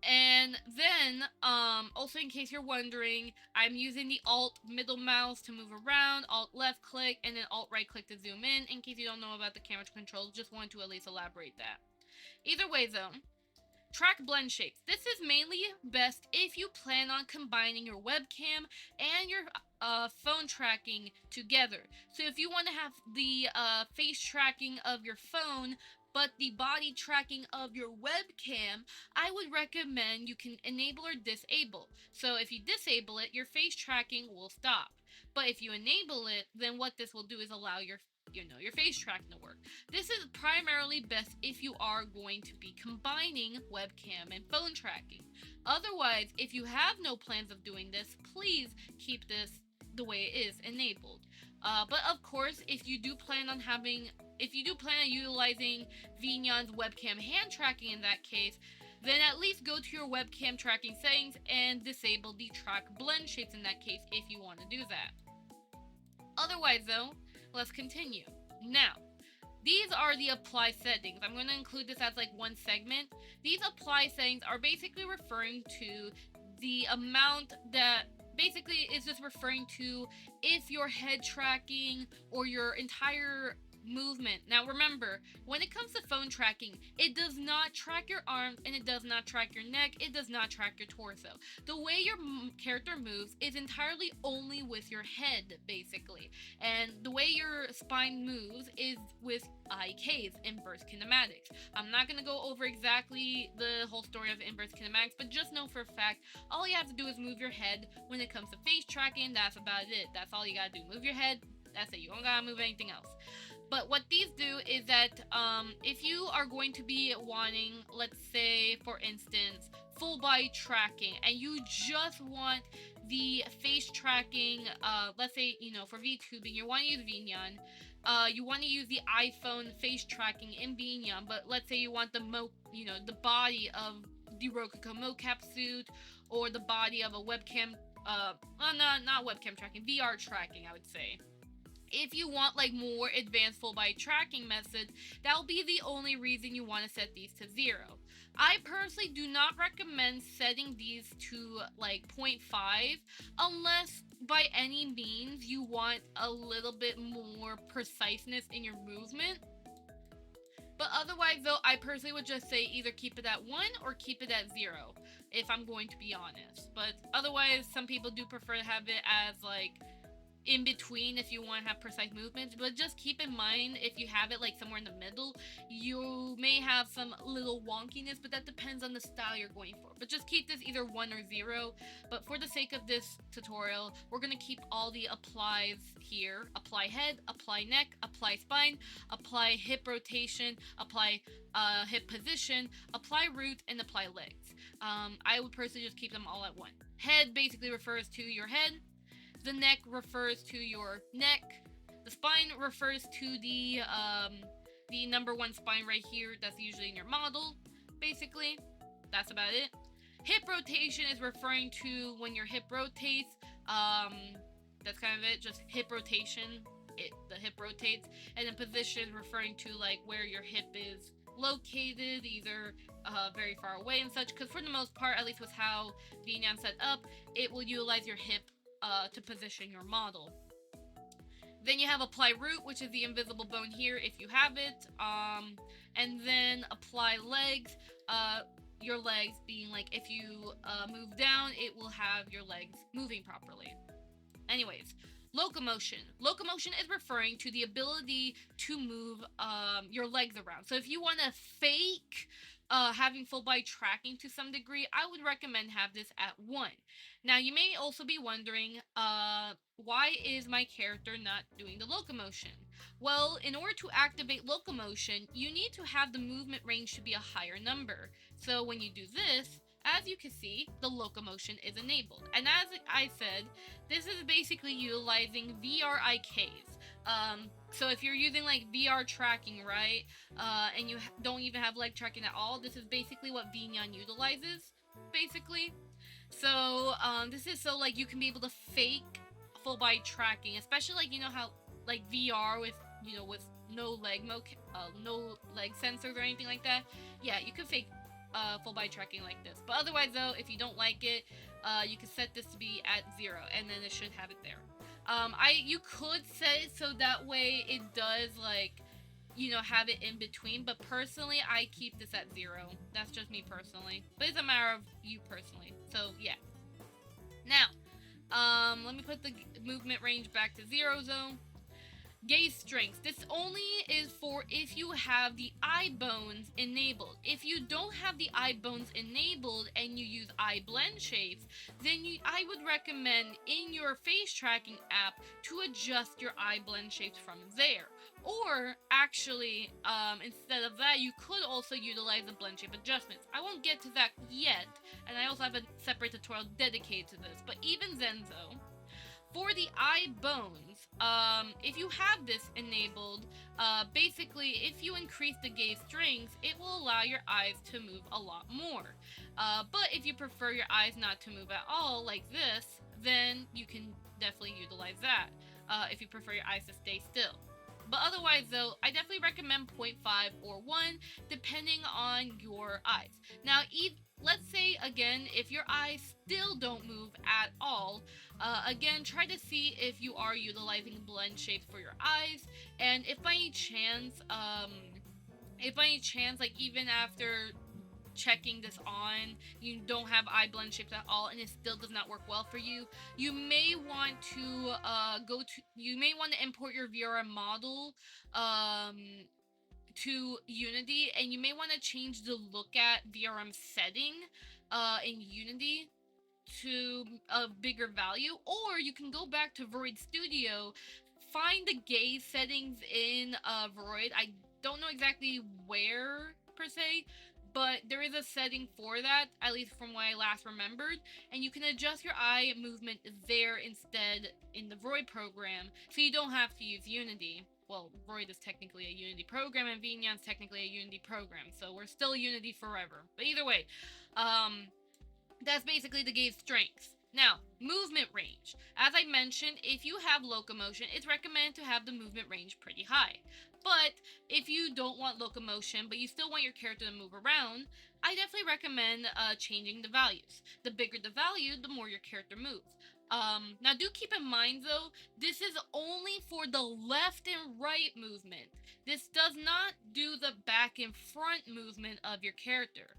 And then, also in case you're wondering, I'm using the Alt middle mouse to move around, Alt left click, and then Alt right click to zoom in case you don't know about the camera controls. Just wanted to at least elaborate that. Either way though, track blend shapes. This is mainly best if you plan on combining your webcam and your phone tracking together. So if you want to have the face tracking of your phone but the body tracking of your webcam, I would recommend you can enable or disable. So if you disable it, your face tracking will stop. But if you enable it, then what this will do is allow your face tracking to work. This is primarily best if you are going to be combining webcam and phone tracking. Otherwise, if you have no plans of doing this, please keep this the way it is enabled. But of course, if you do plan on utilizing VNyan's webcam hand tracking in that case, then at least go to your webcam tracking settings and disable the track blend shapes in that case if you want to do that. otherwise though, let's continue. Now, these are the apply settings. I'm going to include this as like one segment. These apply settings are basically referring to the amount that basically is just referring to if your head tracking or your entire movement. Now remember, when it comes to phone tracking, it does not track your arms and it does not track your neck, it does not track your torso. The way your character moves is entirely only with your head, basically. And the way your spine moves is with IKs, inverse kinematics. I'm not going to go over exactly the whole story of inverse kinematics, but just know for a fact, all you have to do is move your head. When it comes to face tracking, that's about it. That's all you gotta do. Move your head, that's it. You don't gotta move anything else. But what these do is that if you are going to be wanting, let's say, for instance, full body tracking, and you just want the face tracking, let's say, for VTubing, you want to use VNyan, you want to use the iPhone face tracking in VNyan, but let's say you want the the body of the Rococo Mocap suit, or the body of a webcam, not webcam tracking, VR tracking, I would say. If you want like more advanced full body tracking methods, that'll be the only reason you want to set these to 0. I personally do not recommend setting these to like 0.5 unless by any means you want a little bit more preciseness in your movement. But otherwise though, I personally would just say either keep it at 1 or keep it at 0, if I'm going to be honest. But otherwise, some people do prefer to have it as like in between if you want to have precise movements. But just keep in mind, if you have it like somewhere in the middle, you may have some little wonkiness, but that depends on the style you're going for. But just keep this either 1 or 0. But for the sake of this tutorial, we're going to keep all the applies here. Apply head, apply neck, apply spine, apply hip rotation, apply hip position, apply root, and apply legs. I would personally just keep them all at 1. Head basically refers to your head. The neck refers to your neck. The spine refers to the number 1 spine right here. That's usually in your model, basically. That's about it. Hip rotation is referring to when your hip rotates. That's kind of it. Just hip rotation. The hip rotates. And then position referring to like where your hip is located, either very far away and such. Because for the most part, at least with how VNyan set up, it will utilize your hip to position your model. Then you have apply root, which is the invisible bone here if you have it, and then apply legs, your legs being like if you move down, it will have your legs moving properly. Anyways, locomotion. Locomotion is referring to the ability to move your legs around. So if you want to fake having full body tracking to some degree, I would recommend have this at 1. Now, you may also be wondering, why is my character not doing the locomotion? Well, in order to activate locomotion, you need to have the movement range to be a higher number. So when you do this, as you can see, the locomotion is enabled. And as I said, this is basically utilizing VR IKs. So if you're using like VR tracking, right, and you don't even have leg tracking at all, this is basically what VNyan utilizes, basically. So this is so like you can be able to fake full body tracking, especially like how like VR with with no leg sensors or anything like that. Yeah, you can fake full body tracking like this. But otherwise though, if you don't like it, you can set this to be at 0, and then it should have it there. You could set it so that way it does like have it in between, but personally I keep this at 0. That's just me personally, but it's a matter of you personally. So yeah. Now, let me put the movement range back to 0 zone. Gaze strength. This only is for if you have the eye bones enabled. If you don't have the eye bones enabled and you use eye blend shapes, then I would recommend in your face tracking app to adjust your eye blend shapes from there. Or actually, instead of that, you could also utilize the blend shape adjustments. I won't get to that yet, and I also have a separate tutorial dedicated to this. But even then though, for the eye bones, if you have this enabled, basically if you increase the gaze strength, it will allow your eyes to move a lot more. But if you prefer your eyes not to move at all, like this, then you can definitely utilize that. if you prefer your eyes to stay still. But otherwise, though, I definitely recommend 0.5 or 1, depending on your eyes. Now, let's say, again, if your eyes still don't move at all, again, try to see if you are utilizing blend shapes for your eyes, and if by any chance, like even after checking this on, you don't have eye blend shapes at all and it still does not work well for you, you may want to import your VRM model to Unity, and you may want to change the look at VRM setting in Unity to a bigger value, or you can go back to Void Studio, find the gaze settings in Void. I don't know exactly where per se, but there is a setting for that, at least from what I last remembered, and you can adjust your eye movement there instead in the Void program, so you don't have to use Unity. Well, Void is technically a Unity program, and VNyan's technically a Unity program, so we're still Unity forever. But either way, that's basically the gaze strength. Now, movement range. As I mentioned, if you have locomotion, it's recommended to have the movement range pretty high. But if you don't want locomotion, but you still want your character to move around, I definitely recommend changing the values. The bigger the value, the more your character moves. Now, do keep in mind, though, this is only for the left and right movement. This does not do the back and front movement of your character.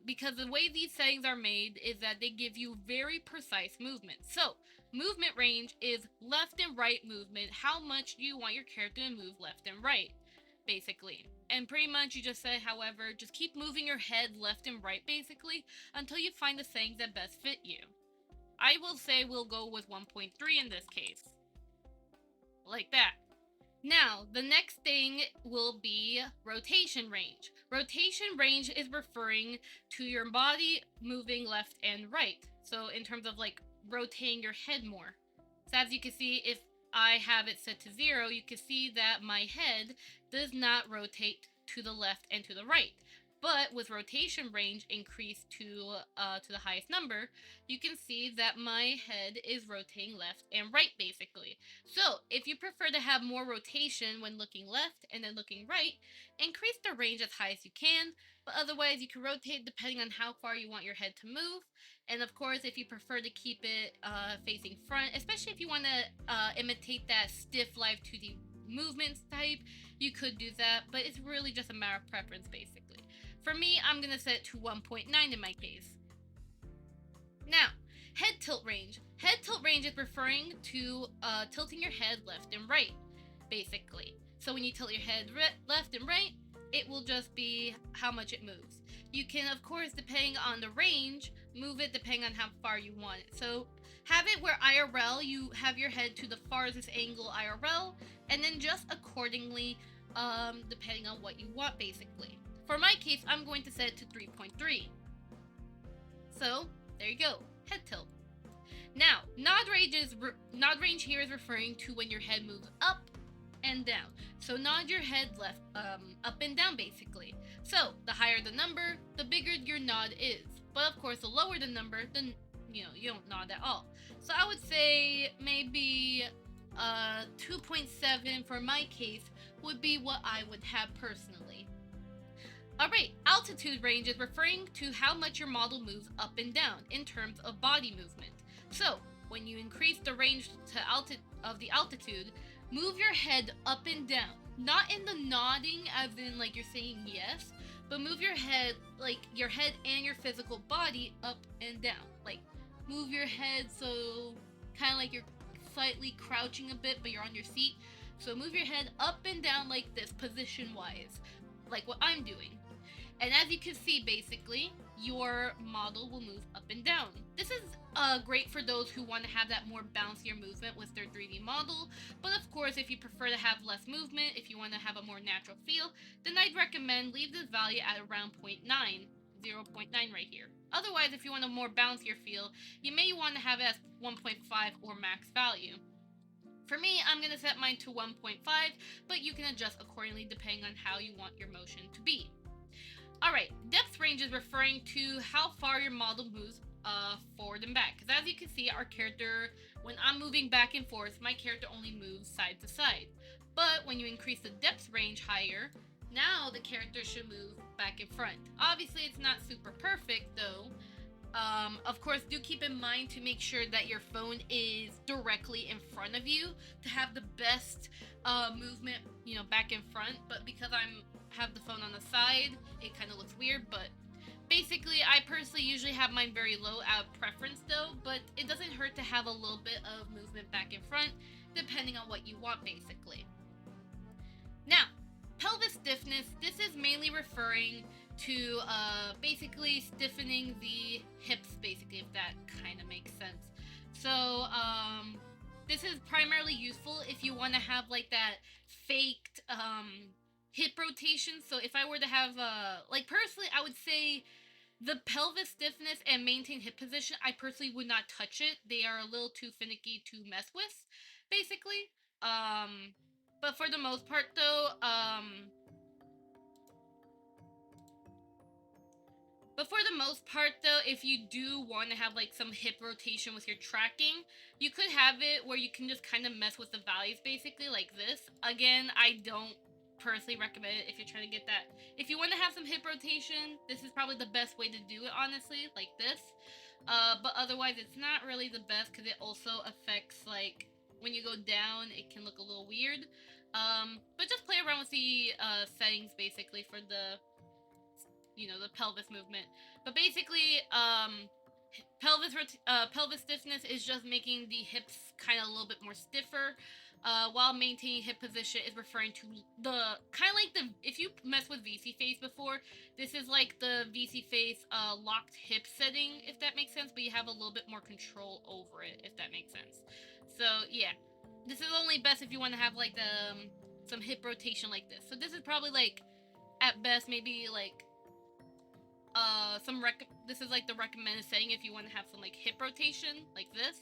Because the way these settings are made is that they give you very precise movement. So, movement range is left and right movement. How much do you want your character to move left and right, basically. And pretty much you just say, however, just keep moving your head left and right, basically, until you find the settings that best fit you. I will say we'll go with 1.3 in this case. Like that. Now, the next thing will be rotation range. Rotation range is referring to your body moving left and right. So in terms of like rotating your head more. So as you can see, if I have it set to 0, you can see that my head does not rotate to the left and to the right. But with rotation range increased to the highest number, you can see that my head is rotating left and right, basically. So if you prefer to have more rotation when looking left and then looking right, increase the range as high as you can. But otherwise, you can rotate depending on how far you want your head to move. And of course, if you prefer to keep it facing front, especially if you want to imitate that stiff live 2D movements type, you could do that. But it's really just a matter of preference, basically. For me, I'm going to set it to 1.9 in my case. Now, head tilt range. Head tilt range is referring to tilting your head left and right, basically. So when you tilt your head left and right, it will just be how much it moves. You can, of course, depending on the range, move it depending on how far you want it. So have it where IRL, you have your head to the farthest angle IRL, and then just accordingly, depending on what you want, basically. For my case, I'm going to set it to 3.3. So, there you go, head tilt. Now, nod range here is referring to when your head moves up and down. So nod your head left, up and down, basically. So, the higher the number, the bigger your nod is. But of course, the lower the number, then, you don't nod at all. So I would say maybe 2.7 for my case would be what I would have personally. Alright, altitude range is referring to how much your model moves up and down in terms of body movement. So, when you increase the range of the altitude, move your head up and down. Not in the nodding as in like you're saying yes, but move your head, like your head and your physical body up and down. Like, move your head so kind of like you're slightly crouching a bit, but you're on your seat. So move your head up and down like this, position-wise, like what I'm doing. And as you can see, basically, your model will move up and down. This is great for those who want to have that more bouncier movement with their 3D model, but of course, if you prefer to have less movement, if you want to have a more natural feel, then I'd recommend leave this value at around 0.9 right here. Otherwise, if you want a more bouncier feel, you may want to have it as 1.5 or max value. For me, I'm going to set mine to 1.5, but you can adjust accordingly depending on how you want your motion to be. Alright, depth range is referring to how far your model moves forward and back. Because as you can see, our character When I'm moving back and forth, my character only moves side to side. But when you increase the depth range higher, now the character should move back and front. Obviously, it's not super perfect though. Of course, do keep in mind to make sure that your phone is directly in front of you to have the best movement, back and front. But because I'm have the phone on the side, it kind of looks weird. But basically, I personally usually have mine very low out of preference though. But it doesn't hurt to have a little bit of movement back and front, depending on what you want, basically. Now, pelvis stiffness, this is mainly referring to basically stiffening the hips, basically, if that kind of makes sense. So, this is primarily useful if you want to have like that faked hip rotation. So, if I were to have, like, personally, I would say the pelvis stiffness and maintain hip position, I personally would not touch it. They are a little too finicky to mess with, basically. Um, but for the most part, though, if you do want to have like some hip rotation with your tracking, you could have it where you can just kind of mess with the values, basically, like this. Again, I don't personally recommend it if you're trying to get that. If you want to have some hip rotation, this is probably the best way to do it, honestly, like this. But otherwise, it's not really the best because it also affects, like, when you go down, it can look a little weird. But just play around with the settings, basically, for the the pelvis movement. But basically, pelvis stiffness is just making the hips kind of a little bit more stiffer, while maintaining hip position is referring to the kind of like the if you mess with VTface before, this is like the VTface locked hip setting, if that makes sense. But you have a little bit more control over it, if that makes sense. So yeah, this is only best if you want to have like the some hip rotation like this. So this is probably like at best maybe like this is like the recommended setting if you want to have some like hip rotation like this,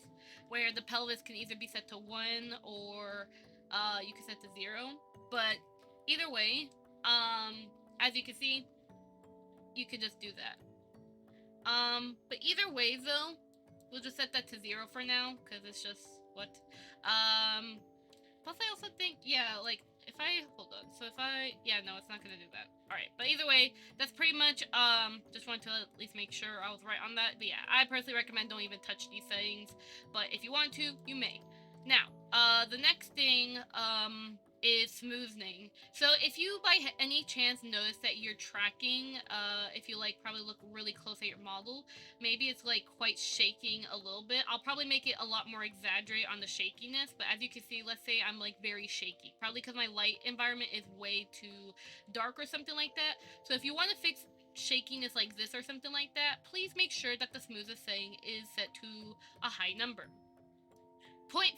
where the pelvis can either be set to 1 or you can set to 0. But either way, as you can see, you could just do that. But either way though, we'll just set that to 0 for now because it's just what. Plus, I also think, yeah, like, if I, hold on, so if I, yeah, no, it's not gonna do that. Alright, but either way, that's pretty much, just wanted to at least make sure I was right on that. But yeah, I personally recommend don't even touch these settings, but if you want to, you may. Now, the next thing, is smoothing. So if you by any chance notice that you're tracking, if you like probably look really close at your model, maybe it's like quite shaking a little bit. I'll probably make it a lot more exaggerate on the shakiness, but as you can see, let's say I'm like very shaky, probably because my light environment is way too dark or something like that. So if you want to fix shakiness like this or something like that, please make sure that the smoothest setting is set to a high number. 0.5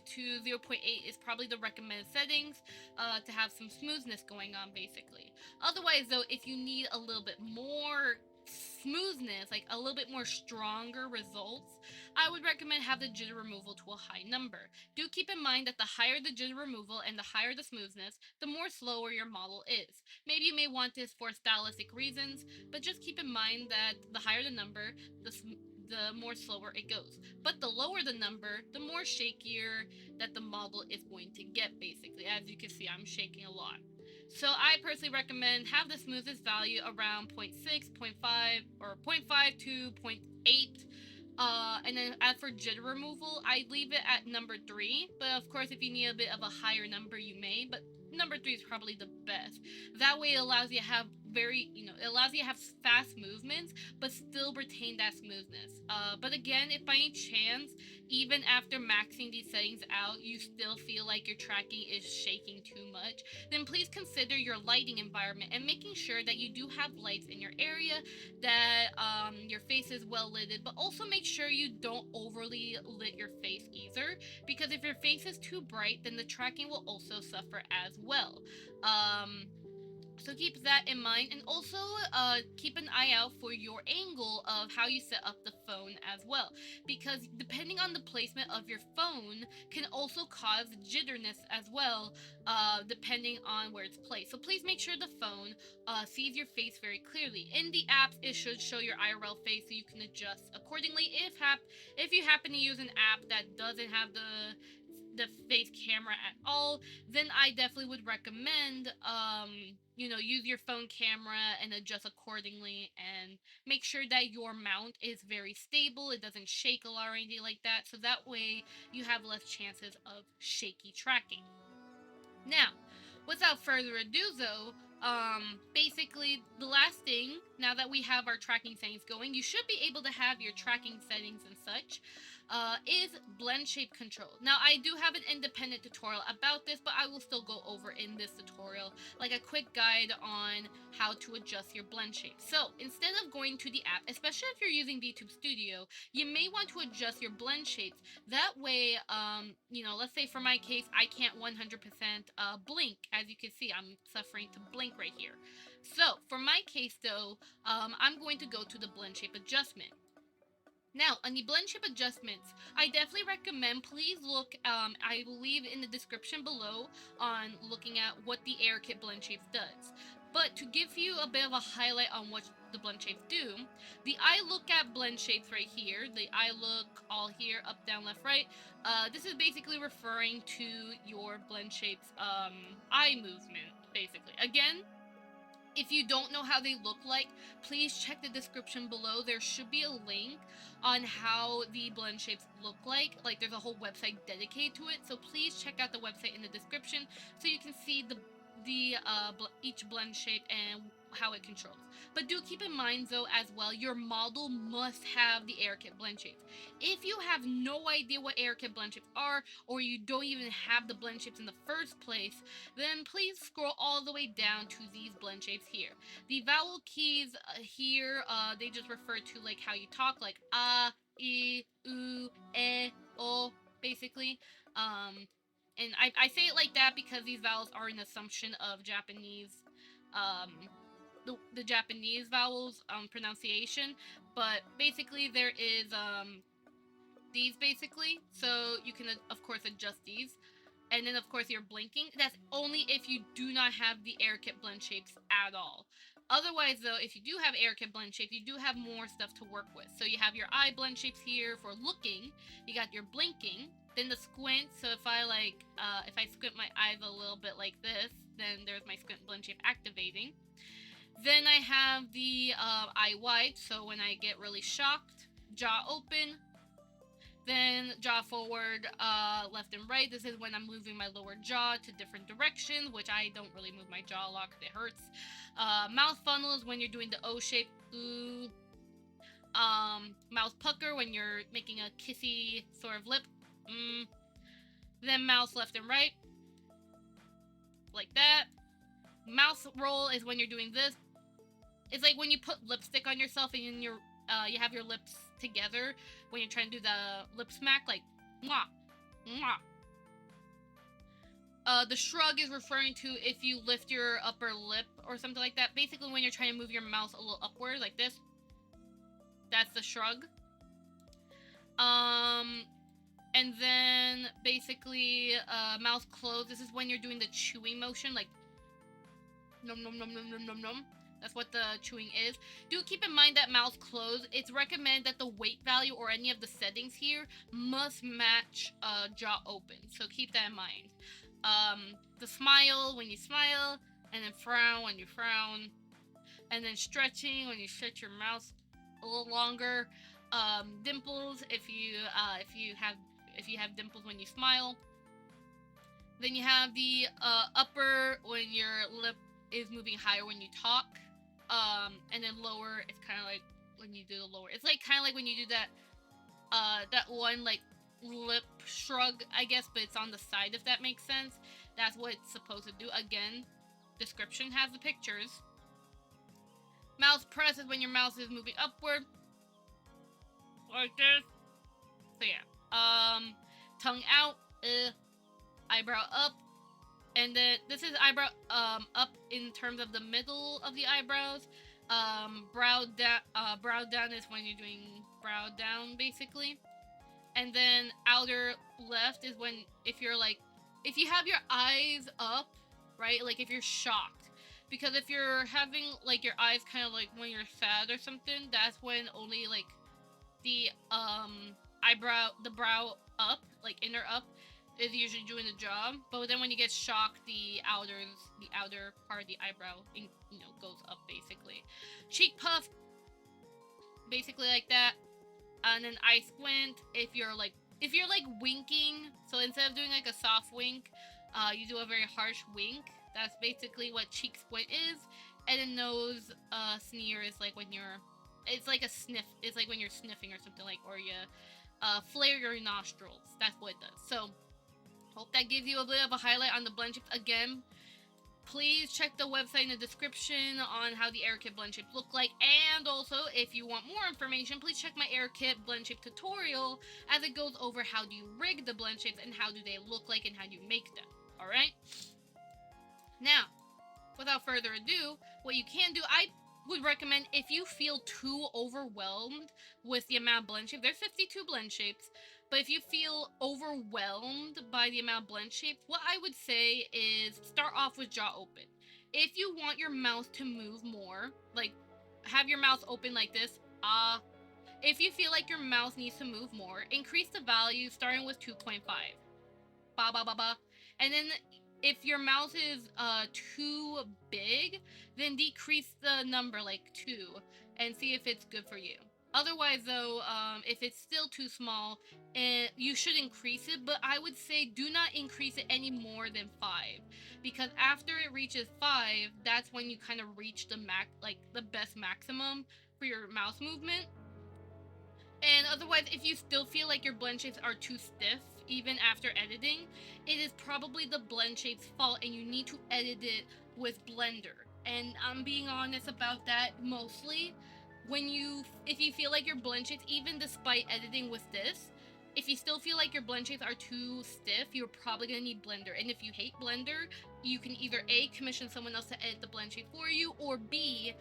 to 0.8 is probably the recommended settings to have some smoothness going on, basically. Otherwise, though, if you need a little bit more smoothness, like a little bit more stronger results, I would recommend have the jitter removal to a high number. Do keep in mind that the higher the jitter removal and the higher the smoothness, the more slower your model is. Maybe you may want this for stylistic reasons, but just keep in mind that the higher the number, the more slower it goes. But the lower the number, the more shakier that the model is going to get, basically. As you can see, I'm shaking a lot. So I personally recommend have the smoothest value around 0.6, 0.5, or 0.5 to 0.8. And then as for jitter removal, I leave it at number 3. But of course, if you need a bit of a higher number, you may. But number 3 is probably the best. That way it allows you to have it allows you to have fast movements, but still retain that smoothness. But again, if by any chance, even after maxing these settings out, you still feel like your tracking is shaking too much, then please consider your lighting environment and making sure that you do have lights in your area, that your face is well lit, but also make sure you don't overly lit your face either, because if your face is too bright, then the tracking will also suffer as well. So keep that in mind, and also keep an eye out for your angle of how you set up the phone as well, because depending on the placement of your phone can also cause jitterness as well, depending on where it's placed. So please make sure the phone sees your face very clearly. In the apps, it should show your IRL face, so you can adjust accordingly. If you happen to use an app that doesn't have the face camera at all, then I definitely would recommend use your phone camera and adjust accordingly, and make sure that your mount is very stable, it doesn't shake a lot or anything like that, so that way you have less chances of shaky tracking. Now, without further ado, though, basically the last thing, now that we have our tracking settings going, you should be able to have your tracking settings and such, is blend shape control. Now, I do have an independent tutorial about this, but I will still go over in this tutorial, like a quick guide on how to adjust your blend shape. So, instead of going to the app, especially if you're using VTube Studio, you may want to adjust your blend shapes. That way, let's say for my case, I can't 100% blink. As you can see, I'm suffering to blink right here. So, for my case though, I'm going to go to the blend shape adjustment. Now, on the blend shape adjustments, I definitely recommend, please look, I will leave in the description below on looking at what the AirKit blend shapes does. But to give you a bit of a highlight on what the blend shapes do, the eye look at blend shapes right here, the eye look all here, up, down, left, right, this is basically referring to your blend shapes eye movement, basically. Again, if you don't know how they look like, please check the description below. There should be a link on how the blend shapes look like. Like, there's a whole website dedicated to it. So please check out the website in the description so you can see each blend shape and how it controls. But do keep in mind though as well, your model must have the AirKit blend shapes. If you have no idea what AirKit blend shapes are, or you don't even have the blend shapes in the first place, then please scroll all the way down to these blend shapes here. The vowel keys here, they just refer to like how you talk, like ah, I, u, e, o, basically. And I say it like that because these vowels are an assumption of Japanese, the Japanese vowels pronunciation. But basically there is these basically, so you can of course adjust these. And then of course you're blinking. That's only if you do not have the AirKit blend shapes at all. Otherwise though, if you do have AirKit blend shapes, you do have more stuff to work with. So you have your eye blend shapes here for looking, you got your blinking, then the squint. So if I squint my eyes a little bit like this, then there's my squint blend shape activating. Then I have the eye wide, so when I get really shocked, jaw open, then jaw forward, left and right. This is when I'm moving my lower jaw to different directions, which I don't really move my jaw a lot because it hurts. Mouth funnel is when you're doing the O shape, ooh. Mouth pucker when you're making a kissy sort of lip, Then mouth left and right, like that. Mouth roll is when you're doing this. It's like when you put lipstick on yourself and you have your lips together when you're trying to do the lip smack, like mwah, mwah. The shrug is referring to if you lift your upper lip or something like that. Basically, when you're trying to move your mouth a little upward, like this, that's the shrug. And then basically, mouth closed. This is when you're doing the chewing motion, like nom nom nom nom nom nom nom. That's what the chewing is. Do keep in mind that mouth closed. It's recommended that the weight value or any of the settings here must match jaw open. So keep that in mind. The smile when you smile, and then frown when you frown, and then stretching when you stretch your mouth a little longer. Dimples if you have dimples when you smile. Then you have the upper when your lip is moving higher when you talk. And then lower, it's kind of like when you do the lower. It's like kind of like when you do that one like lip shrug, I guess, but it's on the side, if that makes sense. That's what it's supposed to do. Again, description has the pictures. Mouth press is when your mouth is moving upward, like this. So yeah. Tongue out, eyebrow up, And then this is eyebrow up in terms of the middle of the eyebrows. Brow down is when you're doing brow down basically. And then outer left is when if you have your eyes up, right? Like if you're shocked. Because if you're having like your eyes kind of like when you're sad or something, that's when only like the the brow up, like inner up, is usually doing the job. But then when you get shocked, the outer part of the eyebrow, goes up basically. Cheek puff, basically like that. And then eye squint. If you're like winking, so instead of doing like a soft wink, you do a very harsh wink. That's basically what cheek squint is. And then nose sneer is like when you're, it's like a sniff. It's like when you're sniffing or something like, or you flare your nostrils. That's what it does. So hope that gives you a bit of a highlight on the blend shapes. Again, please check the website in the description on how the AirKit blend shapes look like. And also, if you want more information, please check my AirKit blend shape tutorial as it goes over how do you rig the blend shapes and how do they look like and how do you make them. Alright? Now, without further ado, what you can do, I would recommend if you feel too overwhelmed with the amount of blend shapes, there's 52 blend shapes, but if you feel overwhelmed by the amount of blend shapes, what I would say is start off with jaw open. If you want your mouth to move more, like have your mouth open like this, if you feel like your mouth needs to move more, increase the value starting with 2.5. Ba ba ba ba. And then if your mouth is too big, then decrease the number like 2 and see if it's good for you. Otherwise, though, if it's still too small, you should increase it, but I would say do not increase it any more than 5, because after it reaches 5, that's when you kind of reach the best maximum for your mouth movement. And otherwise, if you still feel like your blend shapes are too stiff, even after editing, it is probably the blend shape's fault and you need to edit it with Blender. And I'm being honest about that mostly. If you feel like your blend shapes, even despite editing with this, if you still feel like your blend shapes are too stiff, you're probably gonna need Blender. And if you hate Blender, you can either A, commission someone else to edit the blend shape for you, or B,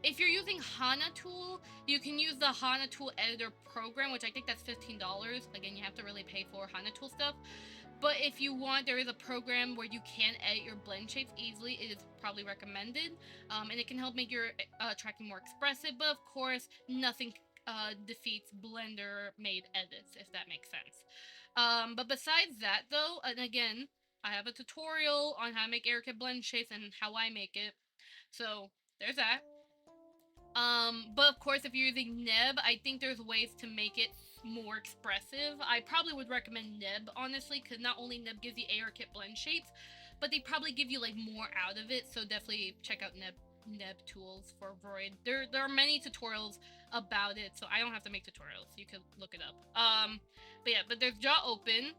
if you're using Hana Tool, you can use the Hana Tool Editor program, which I think that's $15. Again, you have to really pay for Hana Tool stuff. But if you want, there is a program where you can edit your blend shapes easily. It is probably recommended, and it can help make your tracking more expressive. But of course, nothing defeats Blender-made edits, if that makes sense. But besides that, though, and again, I have a tutorial on how to make AirKit blend shapes and how I make it. So there's that. But of course, if you're using Neb, I think there's ways to make it more expressive. I probably would recommend Neb, honestly, because not only Neb gives you AirKit blend shapes, but they probably give you like more out of it. So definitely check out Neb tools for Void. There are many tutorials about it, so I don't have to make tutorials. You can look it up. But there's jaw open.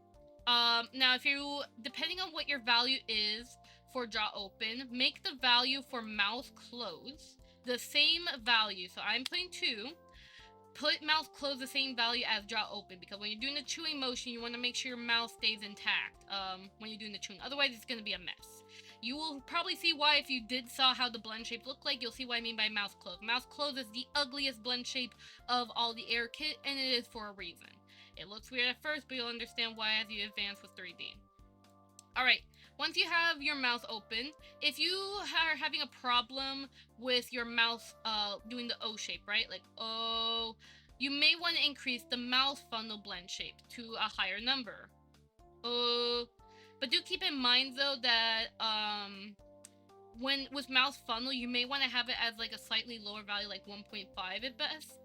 Now if you, depending on what your value is for jaw open, make the value for mouth close the same value. So I'm putting 2. Put mouth closed the same value as jaw open, because when you're doing the chewing motion, you want to make sure your mouth stays intact when you're doing the chewing. Otherwise, it's going to be a mess. You will probably see why if you saw how the blend shape looked like. You'll see what I mean by mouth closed. Mouth closed is the ugliest blend shape of all the AirKit, and it is for a reason. It looks weird at first, but you'll understand why as you advance with 3D. Alright, once you have your mouth open, if you are having a problem with your mouth doing the O shape, right? Like O, you may want to increase the mouth funnel blend shape to a higher number. But do keep in mind though that with mouth funnel, you may want to have it as like a slightly lower value, like 1.5 at best.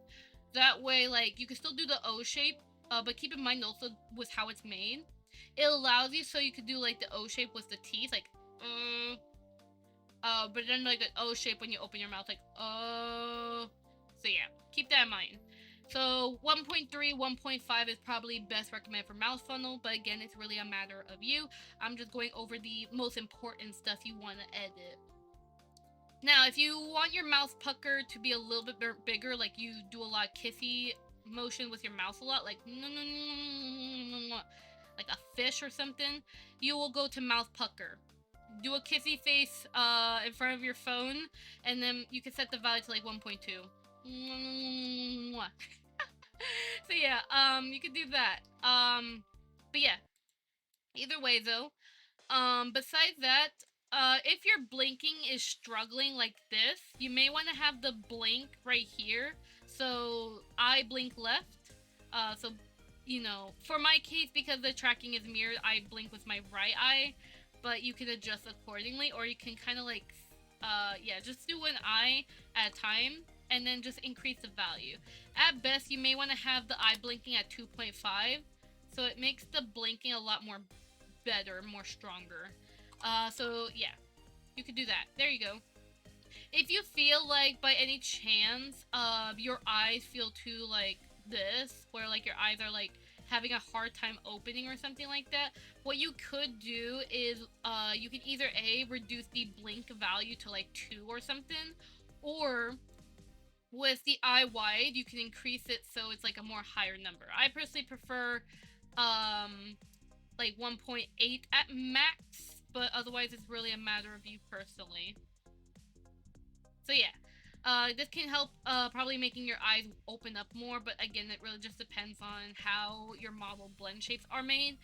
That way, like, you can still do the O shape, but keep in mind also with how it's made. It allows you so you could do like the O shape with the teeth, like but then like an O shape when you open your mouth, like So yeah, keep that in mind. So 1.3, 1.5 is probably best recommended for mouth funnel, but again, it's really a matter of you. I'm just going over the most important stuff you want to edit. Now, if you want your mouth pucker to be a little bit bigger, like you do a lot of kissy motion with your mouth a lot, like like a fish or something, you will go to mouth pucker. Do a kissy face in front of your phone, and then you can set the value to like 1.2. So yeah, you could do that. But yeah, either way though, besides that, if your blinking is struggling like this, you may want to have the blink right here. So I blink left. So, you know, for my case, because the tracking is mirrored, I blink with my right eye. But you can adjust accordingly, or you can kind of like, yeah, just do one eye at a time, and then just increase the value. At best, you may want to have the eye blinking at 2.5, so it makes the blinking a lot more better, more stronger. So yeah, you could do that. There you go. If you feel like by any chance, your eyes feel too like this, where like your eyes are like having a hard time opening or something like that, what you could do is, you can either reduce the blink value to like 2 or something, or with the eye wide, you can increase it so it's like a more higher number. I personally prefer, like 1.8 at max, but otherwise it's really a matter of you personally. So yeah, this can help probably making your eyes open up more, but again, it really just depends on how your model blend shapes are made.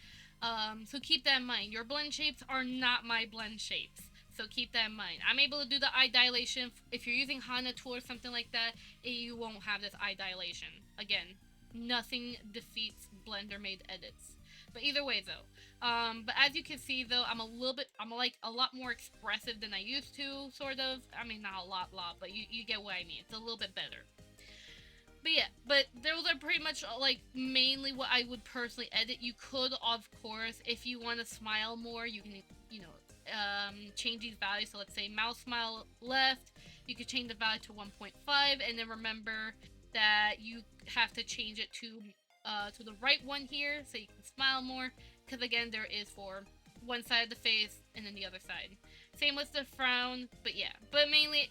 So keep that in mind. Your blend shapes are not my blend shapes. So keep that in mind. I'm able to do the eye dilation. If you're using Hana tool or something like that, you won't have this eye dilation. Again, nothing defeats Blender made edits. But either way though, but as you can see though, I'm like a lot more expressive than I used to, sort of. I mean, not a lot, but you get what I mean. It's a little bit better. But yeah, but those are pretty much like mainly what I would personally edit. You could, of course, if you want to smile more, you can, you know, change these values. So let's say mouse smile left, you could change the value to 1.5, and then remember that you have to change it to the right one here so you can smile more, because again, there is for one side of the face and then the other side. Same with the frown, but yeah, but mainly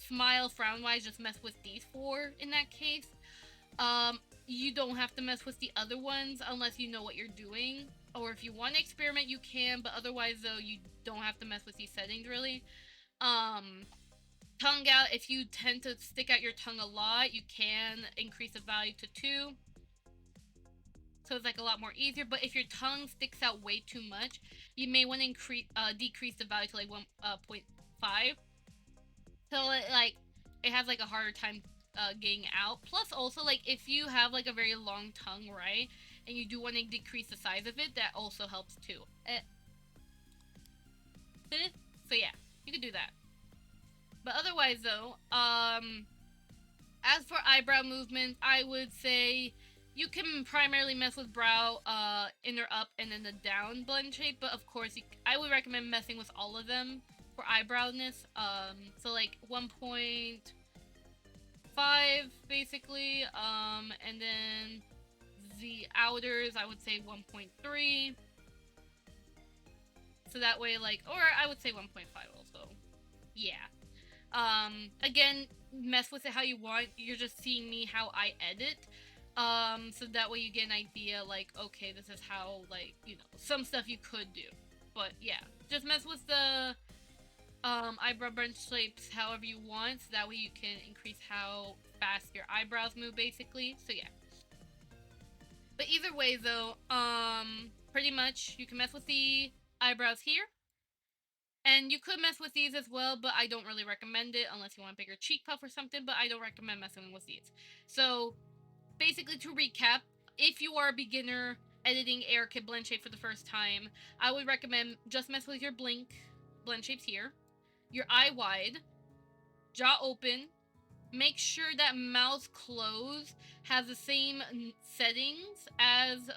smile frown wise, just mess with these 4 in that case. You don't have to mess with the other ones unless you know what you're doing, or if you want to experiment you can, but otherwise though, you don't have to mess with these settings really. Tongue out, if you tend to stick out your tongue a lot, you can increase the value to 2, so it's like a lot more easier. But if your tongue sticks out way too much, you may want to decrease the value to like 1.5. So it has like a harder time getting out. Plus also, like, if you have like a very long tongue, right, and you do want to decrease the size of it, that also helps too. So yeah, you can do that. But otherwise though, as for eyebrow movements, I would say you can primarily mess with brow, inner up, and then the down blend shape. But of course, I would recommend messing with all of them for eyebrowness. So like 1.5 basically, and then the outers, I would say 1.3. So that way, like, or I would say 1.5 also. Yeah. Again, mess with it how you want. You're just seeing me how I edit. So that way you get an idea, like, okay, this is how, like, you know, some stuff you could do. But yeah, just mess with the eyebrow blend shapes however you want, so that way you can increase how fast your eyebrows move, basically. So yeah. But either way though, pretty much you can mess with the eyebrows here. And you could mess with these as well, but I don't really recommend it unless you want a bigger cheek puff or something, but I don't recommend messing with these. So basically, to recap, if you are a beginner editing ARKit blend shape for the first time, I would recommend just mess with your blend shapes here, your eye wide, jaw open. Make sure that mouth close has the same settings as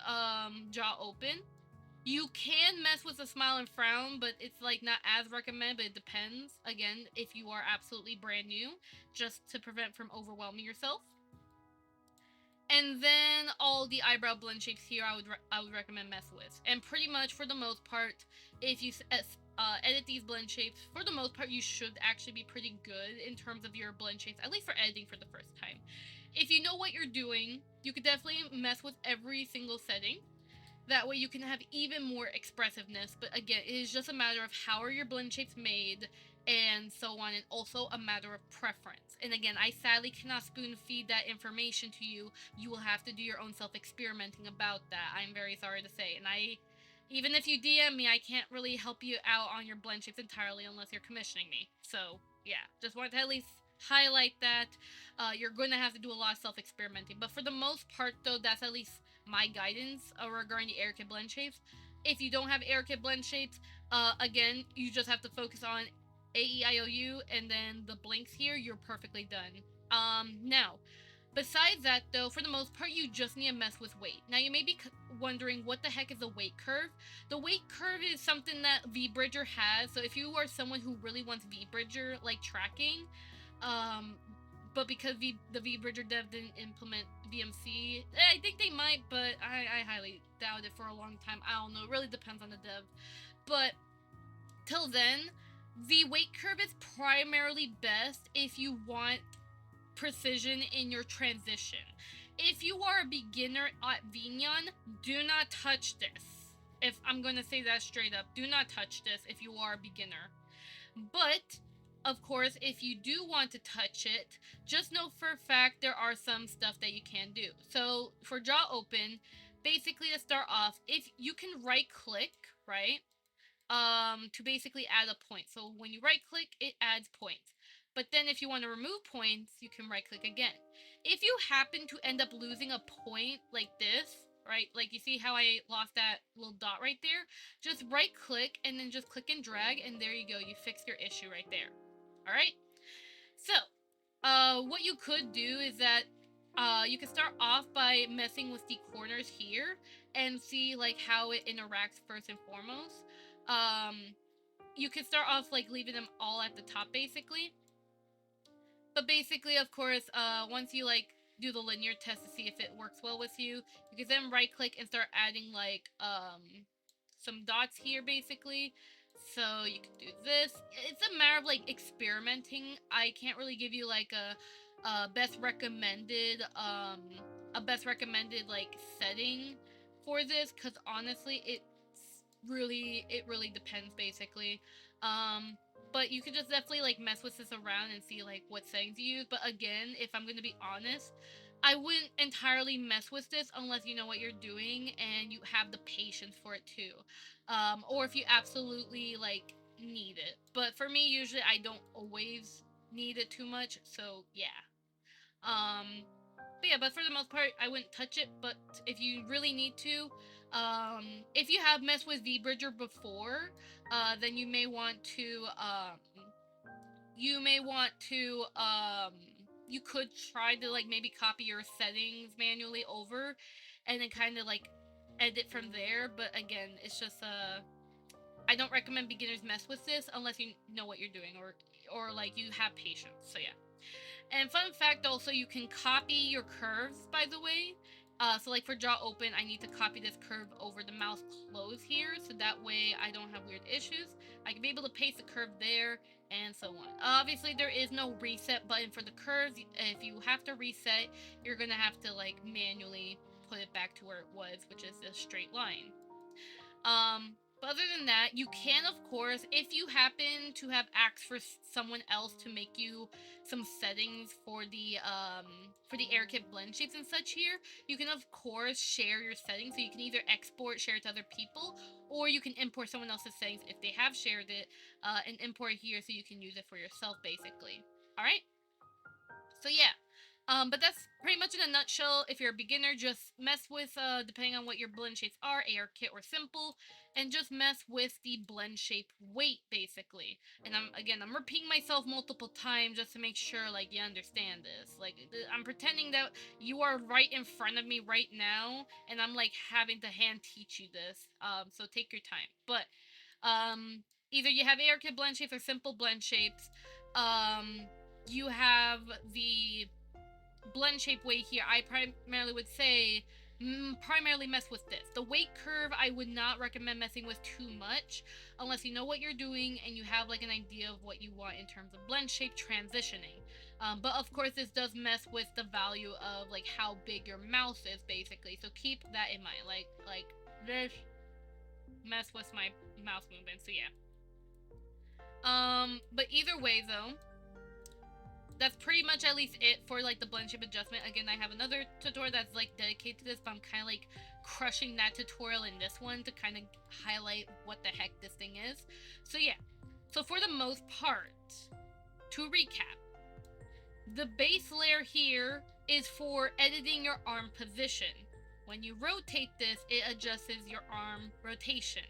jaw open. You can mess with a smile and frown, but it's like not as recommended, but it depends. Again, if you are absolutely brand new, just to prevent from overwhelming yourself. And then all the eyebrow blend shapes here, I would recommend mess with. And pretty much for the most part, if you edit these blend shapes, for the most part, you should actually be pretty good in terms of your blend shapes, at least for editing for the first time. If you know what you're doing, you could definitely mess with every single setting. That way you can have even more expressiveness. But again, it is just a matter of how are your blend shapes made and so on, and also a matter of preference. And again, I sadly cannot spoon feed that information to you. You will have to do your own self experimenting about that. I'm very sorry to say. And even if you DM me, I can't really help you out on your blend shapes entirely unless you're commissioning me. So yeah, just wanted to at least highlight that. You're going to have to do a lot of self experimenting. But for the most part, though, that's at least my guidance regarding the AirKit blend shapes. If you don't have AirKit blend shapes, again, you just have to focus on AEIOU and then the blinks here. You're perfectly done. Now, besides that, though, for the most part, you just need to mess with weight. Now, you may be wondering what the heck is a weight curve. The weight curve is something that VBridger has. So if you are someone who really wants VBridger like tracking, but because the VBridger dev didn't implement VMC, I think they might, but I highly doubt it for a long time. I don't know. It really depends on the dev. But till then, the weight curve is primarily best if you want precision in your transition. If you are a beginner at VNyan, do not touch this. If I'm going to say that straight up, do not touch this if you are a beginner. But of course, if you do want to touch it, just know for a fact there are some stuff that you can do. So for jaw open, basically to start off, if you can right click, right? To basically add a point. So when you right click, it adds points. But then if you want to remove points, you can right click again. If you happen to end up losing a point like this, right? Like you see how I lost that little dot right there? Just right click and then just click and drag, and there you go. You fixed your issue right there. All right? So, what you could do is that you can start off by messing with the corners here and see like how it interacts first and foremost. You can start off like leaving them all at the top basically. But basically, of course, once you like do the linear test to see if it works well with you, you can then right click and start adding like some dots here basically. So you can do this. It's a matter of like experimenting. I can't really give you like a best recommended like setting for this, because honestly it really depends basically. But you could just definitely like mess with this around and see like what settings you use. But again, if I'm gonna be honest, I wouldn't entirely mess with this unless you know what you're doing and you have the patience for it too. Or if you absolutely like need it. But for me, usually I don't always need it too much. So yeah. Um, but yeah, but for the most part, I wouldn't touch it. But if you really need to, if you have messed with VBridger before, then you could try to like maybe copy your settings manually over, and then kind of like edit from there. But again, it's just I don't recommend beginners mess with this unless you know what you're doing or like you have patience. So yeah. And fun fact also, you can copy your curves, by the way. So like for jaw open, I need to copy this curve over the mouth close here, so that way I don't have weird issues. I can be able to paste the curve there, and so on. Obviously, there is no reset button for the curves. If you have to reset, you're gonna have to like manually put it back to where it was, which is a straight line. But other than that, you can, of course, if you happen to have asked for someone else to make you some settings for the AirKit blend shapes and such here, you can of course share your settings. So you can either export, share it to other people, or you can import someone else's settings if they have shared it, and import here so you can use it for yourself, basically. All right. So yeah, but that's pretty much in a nutshell. If you're a beginner, just mess with, depending on what your blend shapes are, ARKit or simple, and just mess with the blend shape weight, basically. And I'm repeating myself multiple times just to make sure, like, you understand this. Like, I'm pretending that you are right in front of me right now, and I'm, like, having to hand teach you this. So take your time. But, either you have ARKit blend shapes or simple blend shapes. You have the blend shape weight here. I primarily would say primarily mess with this. The weight curve I would not recommend messing with too much unless you know what you're doing and you have like an idea of what you want in terms of blend shape transitioning. But of course this does mess with the value of like how big your mouse is basically, so keep that in mind. Like this mess with my mouse movement, so yeah. But either way though, that's pretty much at least it for like the blend shape adjustment. Again, I have another tutorial that's like dedicated to this, but I'm kind of like crushing that tutorial in this one to kind of highlight what the heck this thing is. So yeah, so for the most part, to recap, the base layer here is for editing your arm position. When you rotate this, it adjusts your arm rotation.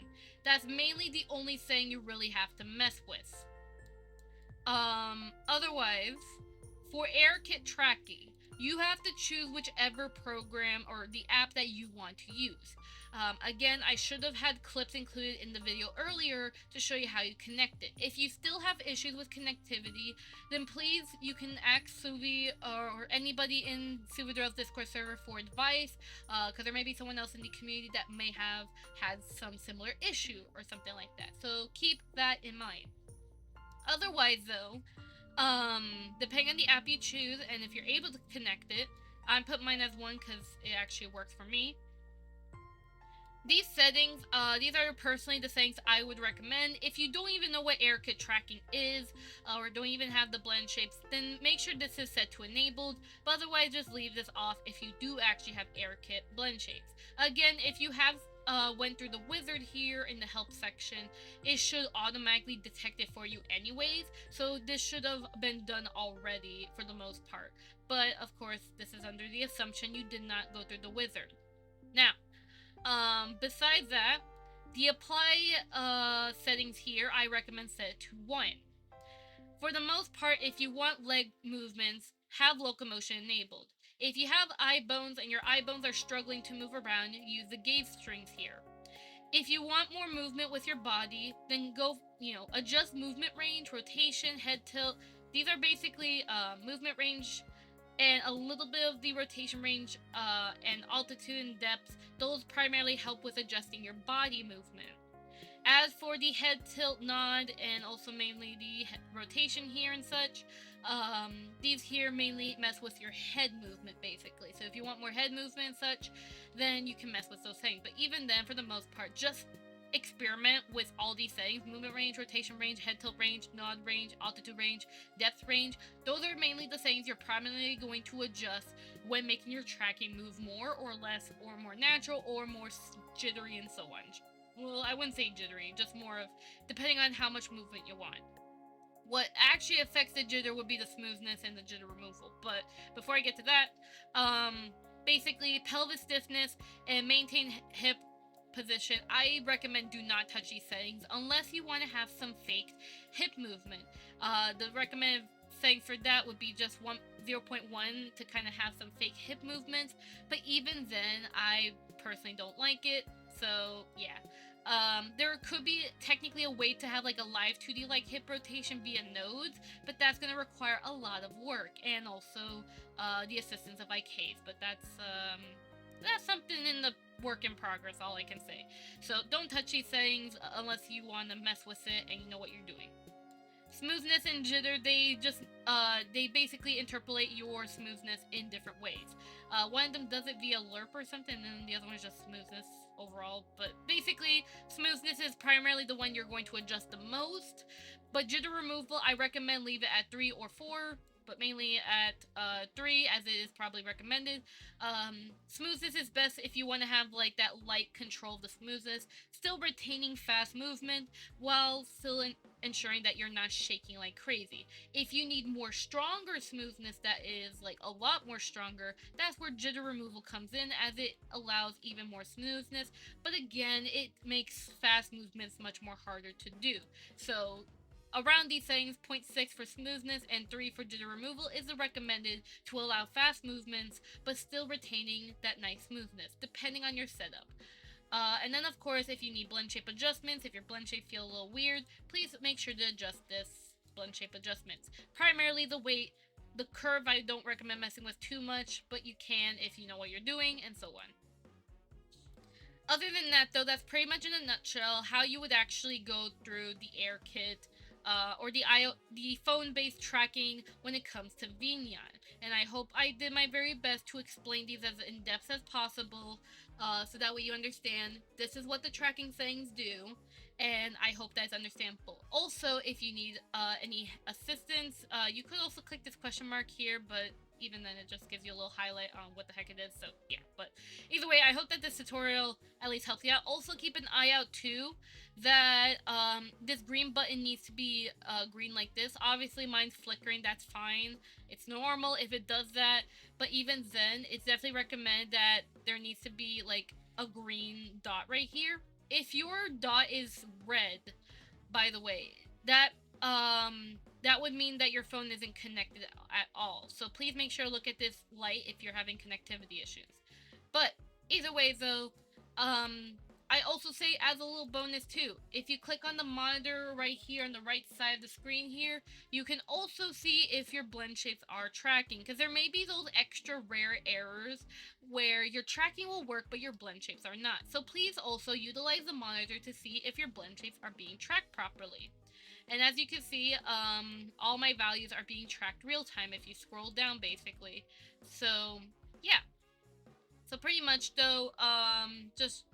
That's mainly the only thing you really have to mess with. Otherwise, for AirKit tracking, you have to choose whichever program or the app that you want to use. Again, I should have had clips included in the video earlier to show you how you connect it. If you still have issues with connectivity, then please, you can ask Suvi or anybody in Suvidrell's Discord server for advice, because there may be someone else in the community that may have had some similar issue or something like that. So keep that in mind. Otherwise, though, depending on the app you choose, and if you're able to connect it, I put mine as 1 because it actually works for me. These settings, these are personally the things I would recommend. If you don't even know what AirKit tracking is, or don't even have the blend shapes, then make sure this is set to enabled, but otherwise just leave this off if you do actually have AirKit blend shapes. Again, if you have went through the wizard here in the help section, it should automatically detect it for you anyways, so this should have been done already for the most part. But of course, this is under the assumption you did not go through the wizard. Now, besides that, the apply settings here, I recommend set it to 1. For the most part, if you want leg movements, have locomotion enabled. If you have eye bones and your eye bones are struggling to move around, use the gaze strings here. If you want more movement with your body, then go, adjust movement range, rotation, head tilt. These are basically movement range and a little bit of the rotation range and altitude and depth. Those primarily help with adjusting your body movement. As for the head tilt, nod, and also mainly the rotation here and such, these here mainly mess with your head movement basically. So if you want more head movement and such, then you can mess with those things. But even then, for the most part, just experiment with all these things: movement range, rotation range, head tilt range, nod range, altitude range, depth range. Those are mainly the things you're primarily going to adjust when making your tracking move more or less, or more natural or more jittery and so on. Well, I wouldn't say jittery, just more of depending on how much movement you want. What actually affects the jitter would be the smoothness and the jitter removal. But before I get to that, basically pelvis stiffness and maintain hip position, I recommend do not touch these settings unless you want to have some fake hip movement. The recommended setting for that would be just 0.1 to kind of have some fake hip movements. But even then, I personally don't like it. So yeah. There could be technically a way to have like a live 2D like hip rotation via nodes, but that's going to require a lot of work and also the assistance of IKs. But that's something in the work in progress, all I can say. So don't touch these settings unless you want to mess with it and you know what you're doing. Smoothness and jitter, they basically interpolate your smoothness in different ways. One of them does it via lerp or something, and then the other one is just smoothness overall. But basically, smoothness is primarily the one you're going to adjust the most. But jitter removal, I recommend leave it at 3 or 4, but mainly at 3, as it is probably recommended. Smoothness is best if you want to have like that light control of the smoothness, still retaining fast movement while still ensuring that you're not shaking like crazy. If you need more stronger smoothness, that is like a lot more stronger, that's where jitter removal comes in, as it allows even more smoothness, but again, it makes fast movements much more harder to do. So around these settings, 0.6 for smoothness and 3 for jitter removal is the recommended to allow fast movements, but still retaining that nice smoothness, depending on your setup. And then of course, if you need blend shape adjustments, if your blend shape feel a little weird, please make sure to adjust this blend shape adjustments. Primarily the weight, the curve I don't recommend messing with too much, but you can if you know what you're doing, and so on. Other than that though, that's pretty much in a nutshell how you would actually go through the AirKit or the phone-based tracking when it comes to VNyan. And I hope I did my very best to explain these as in-depth as possible so that way you understand this is what the tracking settings do, and I hope that's understandable. Also, if you need any assistance, you could also click this question mark here, but even then it just gives you a little highlight on what the heck it is, so yeah. But either way, I hope that this tutorial at least helps you out. Also, keep an eye out too that this green button needs to be green like this. Obviously mine's flickering, that's fine, it's normal if it does that, but even then it's definitely recommended that there needs to be like a green dot right here. If your dot is red, by the way, that would mean that your phone isn't connected at all. So please make sure to look at this light if you're having connectivity issues. But either way though, I also say as a little bonus too, if you click on the monitor right here on the right side of the screen here, you can also see if your blend shapes are tracking, because there may be those extra rare errors where your tracking will work but your blend shapes are not. So please also utilize the monitor to see if your blend shapes are being tracked properly. And as you can see, all my values are being tracked real time if you scroll down basically. So yeah. So pretty much though, just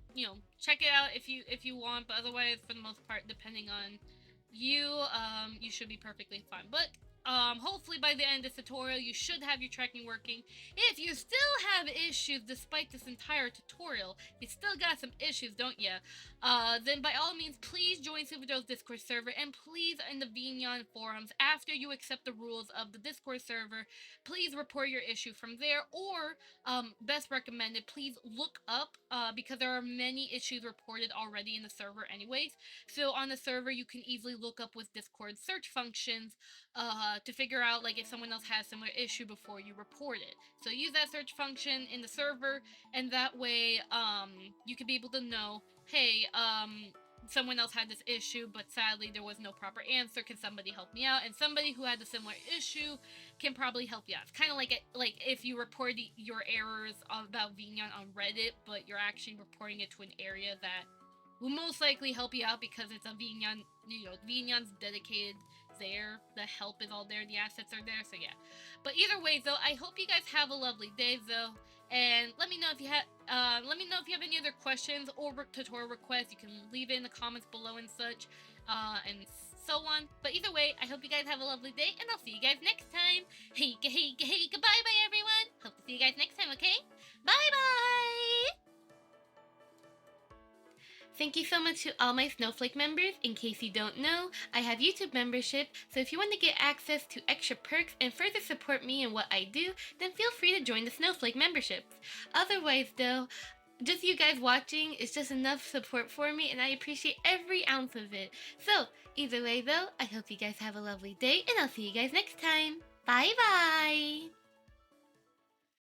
check it out if you want, but otherwise for the most part, depending on you, you should be perfectly fine. But hopefully by the end of this tutorial, you should have your tracking working. If you still have issues despite this entire tutorial, you still got some issues, don't you? Then by all means, please join Superjoe's Discord server, and please in the VNyan forums, after you accept the rules of the Discord server, please report your issue from there, or best recommended, please look up, because there are many issues reported already in the server anyways. So on the server, you can easily look up with Discord search functions to figure out like if someone else has similar issue before you report it. So use that search function in the server, and that way you can be able to know, hey, someone else had this issue, but sadly there was no proper answer. Can somebody help me out? And somebody who had a similar issue can probably help you out. It's kind of like if you report your errors about VNyan on Reddit, but you're actually reporting it to an area that will most likely help you out because it's a VNyan. VNyan's dedicated there. The help is all there. The assets are there. So yeah. But either way, though, I hope you guys have a lovely day, though. And let me know if you have any other questions or tutorial requests. You can leave it in the comments below and such, and so on. But either way, I hope you guys have a lovely day, and I'll see you guys next time. Hey, goodbye, bye, everyone. Hope to see you guys next time. Okay, bye, bye. Thank you so much to all my Snowflake members. In case you don't know, I have YouTube membership, so if you want to get access to extra perks and further support me in what I do, then feel free to join the Snowflake memberships. Otherwise though, just you guys watching is just enough support for me, and I appreciate every ounce of it. So, either way though, I hope you guys have a lovely day, and I'll see you guys next time. Bye bye!